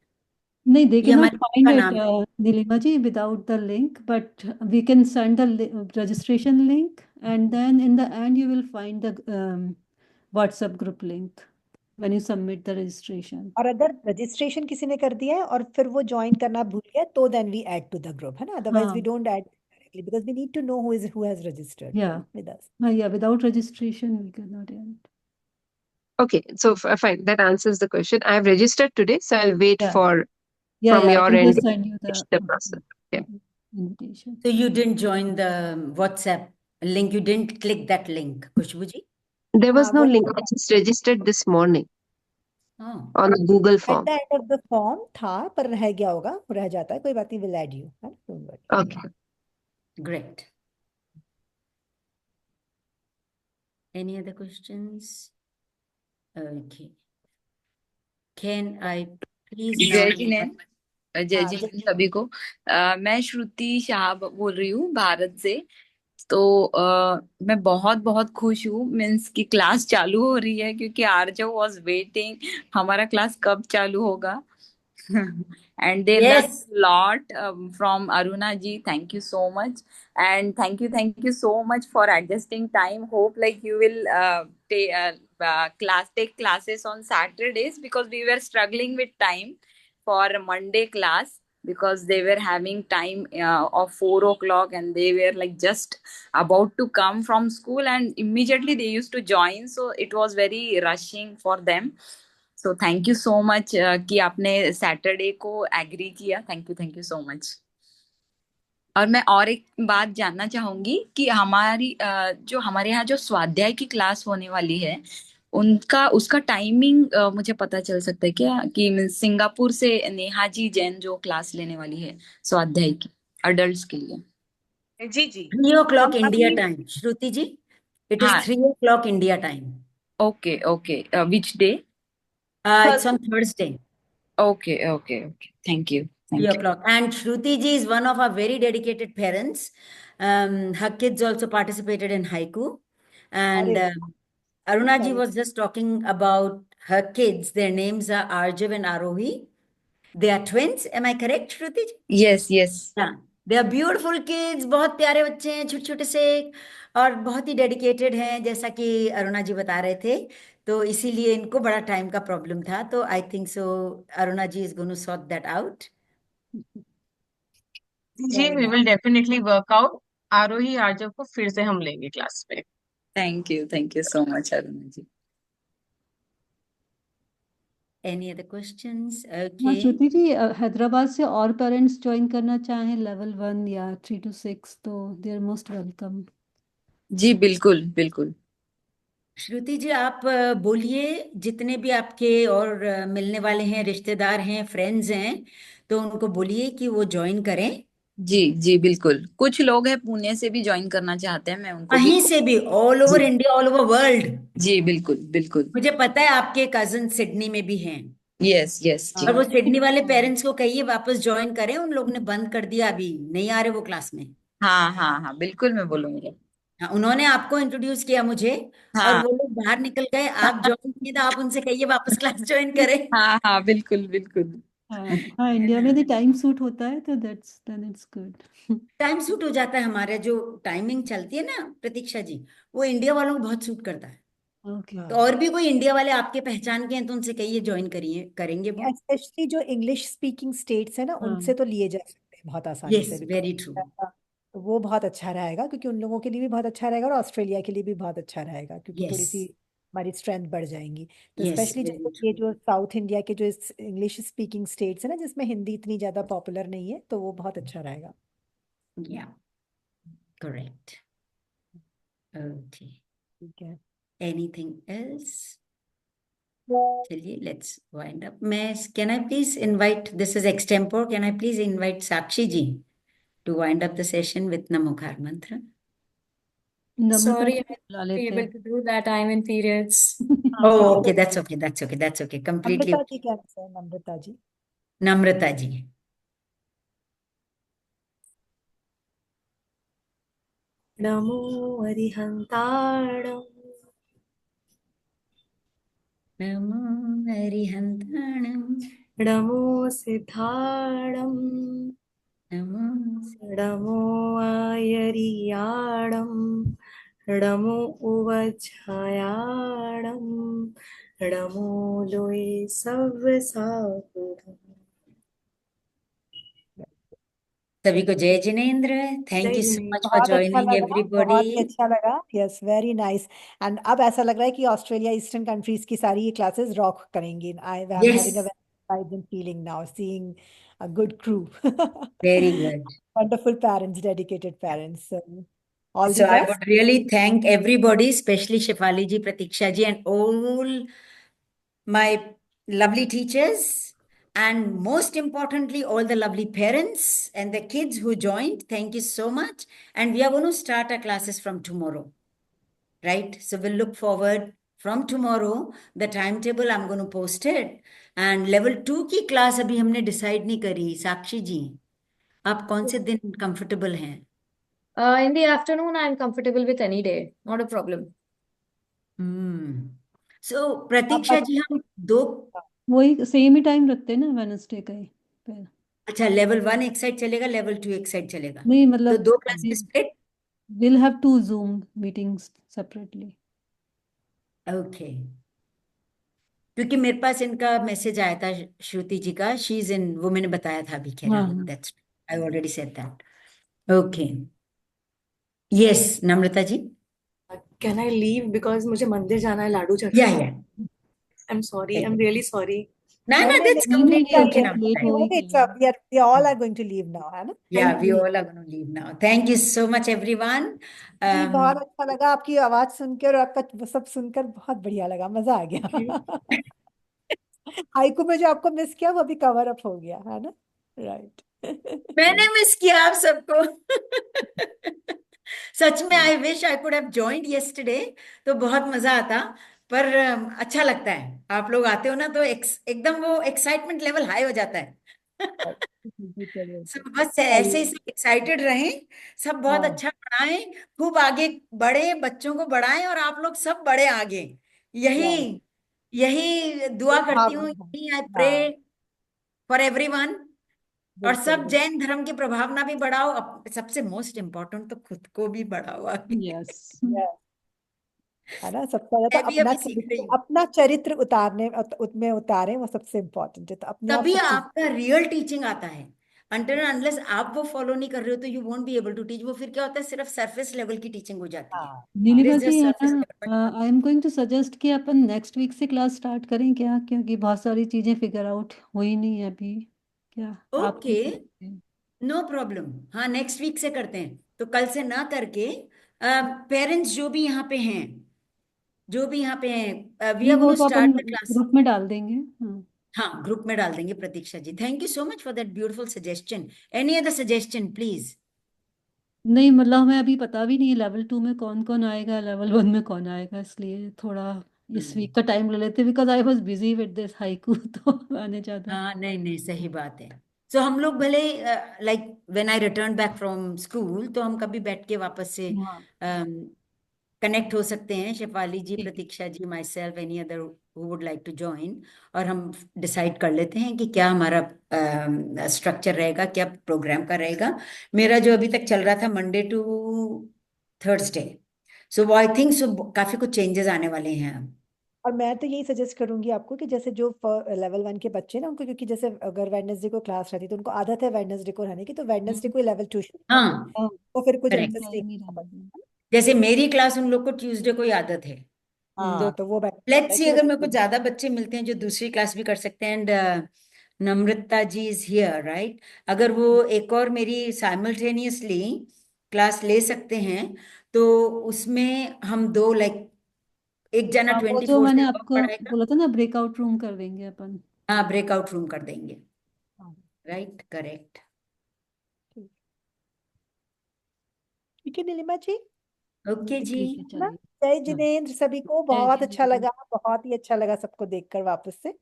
नहीं, they ये cannot हमारे find का it, नाम है. Nilima ji, without the link, but we can send the registration link, and then in the end you will find the WhatsApp group link when you submit the registration. और अगर registration किसी ने कर दिया है और फिर वो ज्वाइन करना भूल गया तो then we add to the group, है ना? अदरवाइज वी हाँ. Don't add directly because we need to know who has registered Yeah. With us. Yeah, without registration we cannot end. Okay, so fine. That answers the question. I have registered today, so I'll wait Yeah. for Yeah, from yeah, I your will end just send you the process. Yeah. invitation. So you didn't join the WhatsApp link. You didn't click that link, Khushbu ji? There was no वो link. I just registered this morning Oh. on the Google at form. The end of the form था पर रह गया होगा, रह जाता है, कोई बात नहीं, विल ऐड यू, है ना? Don't worry. Okay. Great. Any other questions? Okay. Can I please now? जय जी मैम, जय हाँ, जी मैम सभी को. मैं श्रुति शाह बोल रही हूँ भारत से. तो मैं बहुत बहुत खुश हूँ, मीन्स की क्लास चालू हो रही है, क्योंकि आरजव वाज वेटिंग हमारा क्लास कब चालू होगा. And they learned Yes. a lot from Aruna ji. Thank you so much, and thank you so much for adjusting time. Hope like you will take classes on Saturdays, because we were struggling with time for Monday class, because they were having time of 4 o'clock, and they were like just about to come from school, and immediately they used to join, so it was very rushing for them. So thank you so much कि आपने Saturday को agree किया. Thank you so much. और मैं और एक बात जानना चाहूंगी कि जो हमारे यहाँ जो स्वाध्याय की क्लास होने वाली है, उसका टाइमिंग मुझे पता चल सकता है क्या? कि सिंगापुर से नेहा जी जैन जो क्लास लेने वाली है स्वाध्याय की अडल्ट्स के लिए. जी जी 3 o'clock हम India अभी time. Shruti ji, it is हाँ. 3 o'clock India time. Okay. Which day? It's on Thursday. Okay. Thank you. 3 o'clock. And Shruti ji is one of our very dedicated parents. Her kids also participated in haiku. And Aruna ji was just talking about her kids. Their names are Arjav and Arohi. They are twins. Am I correct, Shruti ji? Yes. Yeah. They are beautiful kids. बहुत प्यारे बच्चे हैं, छोटे छोटे से, और बहुत ही dedicated हैं, जैसा कि अरुणा जी बता रहे थे. तो इसीलिए इनको बड़ा टाइम का प्रॉब्लम था. तो I think so Aruna ji is going to sort that out. जी we will definitely work out. Aarohi Aarjav को फिर से हम लेंगे क्लास पे. Thank you so much Aruna ji. Any other questions? हाँ ओके. श्रुति जी, हैदराबाद से और पेरेंट्स ज्वाइन करना चाहें लेवल 1 या 3 to 6, तो दे आर मोस्ट वेलकम. जी बिल्कुल. श्रुति जी, आप बोलिए, जितने भी आपके और मिलने वाले हैं, रिश्तेदार हैं, फ्रेंड्स हैं, तो उनको बोलिए कि वो ज्वाइन करें. जी जी बिल्कुल, कुछ लोग हैं पुणे से भी ज्वाइन करना चाहते हैं, मैं उनको भी। कहीं से भी, ऑल ओवर जी इंडिया, ऑल ओवर वर्ल्ड। जी बिल्कुल बिल्कुल। मुझे पता है आपके कजिन सिडनी में भी हैं, यस यस जी। और वो सिडनी वाले पेरेंट्स को कहिए वापस ज्वाइन करें, उन लोग ने बंद कर दिया, अभी नहीं आ रहे वो क्लास में। हाँ हाँ हाँ बिल्कुल, मैं बोलूंगी। हाँ, उन्होंने आपको इंट्रोड्यूस किया मुझे, और हाँ वो लोग बाहर निकल गए, आप ज्वाइन किए, तो आप उनसे कहिए वापस क्लास ज्वाइन करें। हाँ हाँ बिल्कुल बिल्कुल। हाँ हाँ, इंडिया में भी टाइम सूट होता है तो that's then it's good. Time suit हो जाता है, हमारा जो टाइमिंग चलती है ना प्रतीक्षा जी, वो इंडिया वालों को बहुत सूट करता है। ओके। तो और भी कोई इंडिया वाले आपके पहचान के हैं तो उनसे कहिए ज्वाइन करिए, करेंगे वो। स्पेशली जो इंग्लिश स्पीकिंग स्टेट्स है ना, हाँ उनसे तो लिए जा सकते हैं बहुत आसानी यस, से, वेरी ट्रू। तो वो बहुत अच्छा रहेगा, क्योंकि उन लोगों के लिए भी बहुत अच्छा रहेगा और ऑस्ट्रेलिया के लिए भी बहुत अच्छा रहेगा, क्योंकि यस थोड़ी सी हमारी स्ट्रेंथ बढ़ जाएंगी। तो यस, स्पेशली वेरी जो ये ट्रू। जो साउथ इंडिया के जो इंग्लिश स्पीकिंग स्टेट्स है ना, जिसमें हिंदी इतनी ज्यादा पॉपुलर नहीं है, तो वो बहुत अच्छा रहेगा। या, करेक्ट। ओके, ठीक है। Anything else? चलिए, लेट्स वाइंड अप। मैं, can I please invite, this is extempore, can I please invite Sakshi ji to wind up the session with Namokar mantra? Namrata Sorry, ji I को won't बुला be लेते able हैं। to do that. I'm in periods. Oh, okay, that's okay, that's okay, that's okay, completely Namrata okay. जी, क्या है नम्रता जी? नम्रता जी। नमो अरिहन्ताणम् नमो हरिहन्ताणं, नमो सिद्धाणम् नमो नमो आयरियाणम् नमो उवज्झायाणम् नमो लोये सव्वसागरम्। सभी को जय Jinendra. Thank जय you so Jinendra. Much for बहुत अच्छा जॉइनिंग लगा, एवरीबॉडी। बहुत ही अच्छा लगा। Yes, very nice. एंड अब ऐसा लग रहा है कि ऑस्ट्रेलिया ईस्टर्न कंट्रीज की सारी ये क्लासेस रॉक करेंगी। I am yes, having a very feeling now, seeing a good crew. Very good. Wonderful parents, dedicated parents. So, all the So I best. would really thank everybody, especially Shefali ji, Pratiksha ji, and all my lovely teachers, and most importantly, all the lovely parents and the kids who joined. Thank you so much. And we are going to start our classes from tomorrow, right? So we'll look forward from tomorrow. The timetable I'm going to post it. And level 2 की class अभी हमने decide नहीं करी। साक्षी जी, आप कौन से दिन comfortable हैं? In the afternoon, I'm comfortable with any day. Not a problem. So आप प्रतीक्षा जी, हम दो, वही सेम ही टाइम रखते हैं ना वेनसडे का ही पे। अच्छा, लेवल 1 एक साइड चलेगा, लेवल 2 एक साइड चलेगा, नहीं तो मतलब दो classes split. we'll have two Zoom meetings separately. Okay, क्योंकि मेरे पास इनका मैसेज आया था, श्रुति जी का, शी इज इन, वो मैंने बताया था अभी, हाँ केरला, हाँ। That's, I already said that. Okay, yes, Namrata ji. Can I leave because मुझे मंदिर जाना है लाडू या चढ़ाने। I'm sorry. I'm really sorry. ना नहीं ना, नहीं दैट्स नहीं, नहीं कंप्लीटली नहीं, ओके चाहिए। आप लेट नम्रता। हो ही It's गए। we all are going to leave now, है ना? Yeah, Thank we you. All are gonna leave now. Thank you so much everyone. जी, बहुत अच्छा लगा आपकी आवाज सुनकर, और आपका वो सब सुनकर बहुत बढ़िया लगा, मजा आ Thank you. गया। हाइकू में जो आपको मिस किया वो भी कवर अप हो गया, है ना? राइट। मैंने मिस किया आप सबको। सच में, I wish I could have joined yesterday, तो बहुत मजा आता। पर अच्छा लगता है, आप लोग आते हो ना, तो एकदम वो एक्साइटमेंट लेवल हाई हो जाता है। सब बस ऐसे ही सब एक्साइटेड रहें, सब बहुत हाँ, अच्छा पढ़ाएं, खूब आगे बढ़े, बच्चों को बढ़ाएं, और आप लोग सब बढ़े आगे। यही राइट, यही दुआ करती हूँ, भावना यही आई है। प्रे हाँ, फॉर एवरीवन। और बिल्कुल सब बिल्कुल। जैन धर्म की प्रभावना भी बढ़ाओ, सबसे मोस्ट इम्पोर्टेंट तो खुद को भी बढ़ाओ आगे। यस। Yes, है ना? सबसे ज्यादा मैं भी अपना अभी सीख रही चरित्र, हूँ, अपना चरित्र उतारने में उतारे, वो सबसे इम्पोर्टेंट है, तो अपने आप तभी सब चीज। आपका रियल टीचिंग आता है। अनटिल अनलेस आप वो फॉलो नहीं कर रहे हो, तो you won't be able to teach. वो फिर क्या होता है, सिर्फ सरफेस लेवल की टीचिंग हो जाती है। हाँ, it Neelima is ji just है सरफेस लेवल। ना, I am going to suggest कि अपन नेक्स्ट वीक से क्लास स्टार्ट करें क्या, क्योंकि बहुत सारी चीजें फिगर आउट हुई नहीं है अभी। क्या आप क्या ओके, सोचते हैं? No problem. हाँ, नेक्स्ट वीक से करते हैं, तो कल से ना करके, पेरेंट्स जो भी यहाँ पे हैं, जो भी यहाँ पे हैं, वी नहीं आर वो गोना तो अपन स्टार्ट द क्लास। ग्रुप में डाल देंगे। हाँ हाँ, ग्रुप में डाल देंगे Pratiksha ji. Thank you so much for that beautiful suggestion. Any other suggestion please? नहीं मतलब हमें अभी पता भी नहीं है लेवल 2 में कौन कौन आएगा, लेवल 1 में कौन आएगा, इसलिए थोड़ा इस वीक का टाइम ले लेते because I was busy with this haiku तो आने ज्यादा। हाँ, नहीं नहीं, सही बात है। सो हम लोग भले like when I return back from school तो हम कभी बैठ के वापस से हाँ कनेक्ट हो सकते हैं, शेफाली जी, ठीक है। Pratiksha ji, myself, any other who would like to join, और हम डिसाइड कर लेते हैं कि क्या हमारा स्ट्रक्चर रहेगा, क्या प्रोग्राम का रहेगा। मेरा जो अभी तक चल रहा था Monday to Thursday, so I think so काफी कुछ चेंजेस आने वाले हैं अब। और मैं तो यही सजेस्ट करूंगी आपको कि जैसे जो लेवल 1 के बच्चे ना, उनको, क्योंकि जैसे अगर वेडनेसडे को क्लास रहती है तो उनको आदत है वेडनेसडे को रहने की, तो वेडनेसडे को लेवल 2 शुरू कर दें, हाँ, तो फिर कुछ करेक्ट। एडजस्ट नहीं करना जैसे मेरी क्लास उन लोग को ट्यूसडे को ही आदत है, तो हाँ, तो वो बेटर रहता लेट्स है सी कि अगर मेरे को वो ज्यादा बच्चे मिलते हैं जो दूसरी क्लास भी कर सकते हैं, and Namrata ji is here right, अगर वो एक और मेरी साइमल्टेनियसली क्लास ले सकते हैं तो उसमें हम दो लाइक, एक जना हाँ वो जो 24 मैंने से वर्क आपको पढ़ाएगा। बोला था ना, ब्रेकआउट रूम कर देंगे अपन। हाँ, ब्रेकआउट रूम कर देंगे, हाँ, राइट, करेक्ट। ठीक ठीक है नीलिमा जी, ओके जी। ठीक है है ना? चलिए। जय हाँ जिनेन्द्र सभी को, जय बहुत अच्छा जिनेन्द्र। लगा, बहुत ही अच्छा लगा सबको देखकर वापस से।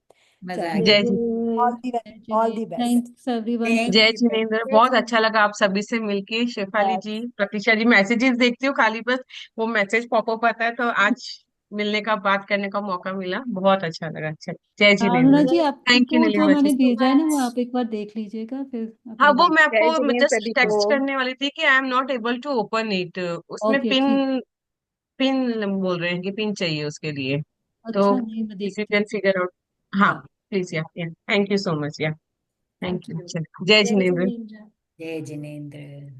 मजा आ चलिए, गया। जय जी। ऑल दी जय all the Jinendra, best. Thanks everyone for thank जय यू। जिनेन्द्र, जय बहुत अच्छा जिनेन्द्र। लगा आप सभी से मिलके। शेफाली Yes, जी, प्रतीक्षा जी, मैसेजेस देखती हूँ खाली, बस वो मैसेज पॉपअप आता है, तो आज मिलने का, बात करने का मौका मिला, बहुत अच्छा लगा। अच्छा, जय अनुरा जिनेन्द्र। जी थैंक यू आपको जो नीलिमा मैंने जी। भेजा है ना वो आप एक बार देख लीजिएगा, फिर हाँ, अपन वो बात। मैं जय आपको जिनेन्द्र जस्ट सभी को। टेक्स्ट करने वाली थी कि I am not able to open it. उसमें ओके ठीक। पिन पिन बोल रहे हैं कि पिन चाहिए उसके लिए, तो अच्छा नहीं मैं इफ यू देखती कैन हूँ। Figure out. हाँ, हाँ प्लीज, या थैंक यू सो मच, या थैंक थैंक यू। यू। जय जय जिनेन्द्र। जिनेन्द्र। जय जिनेन्द्र।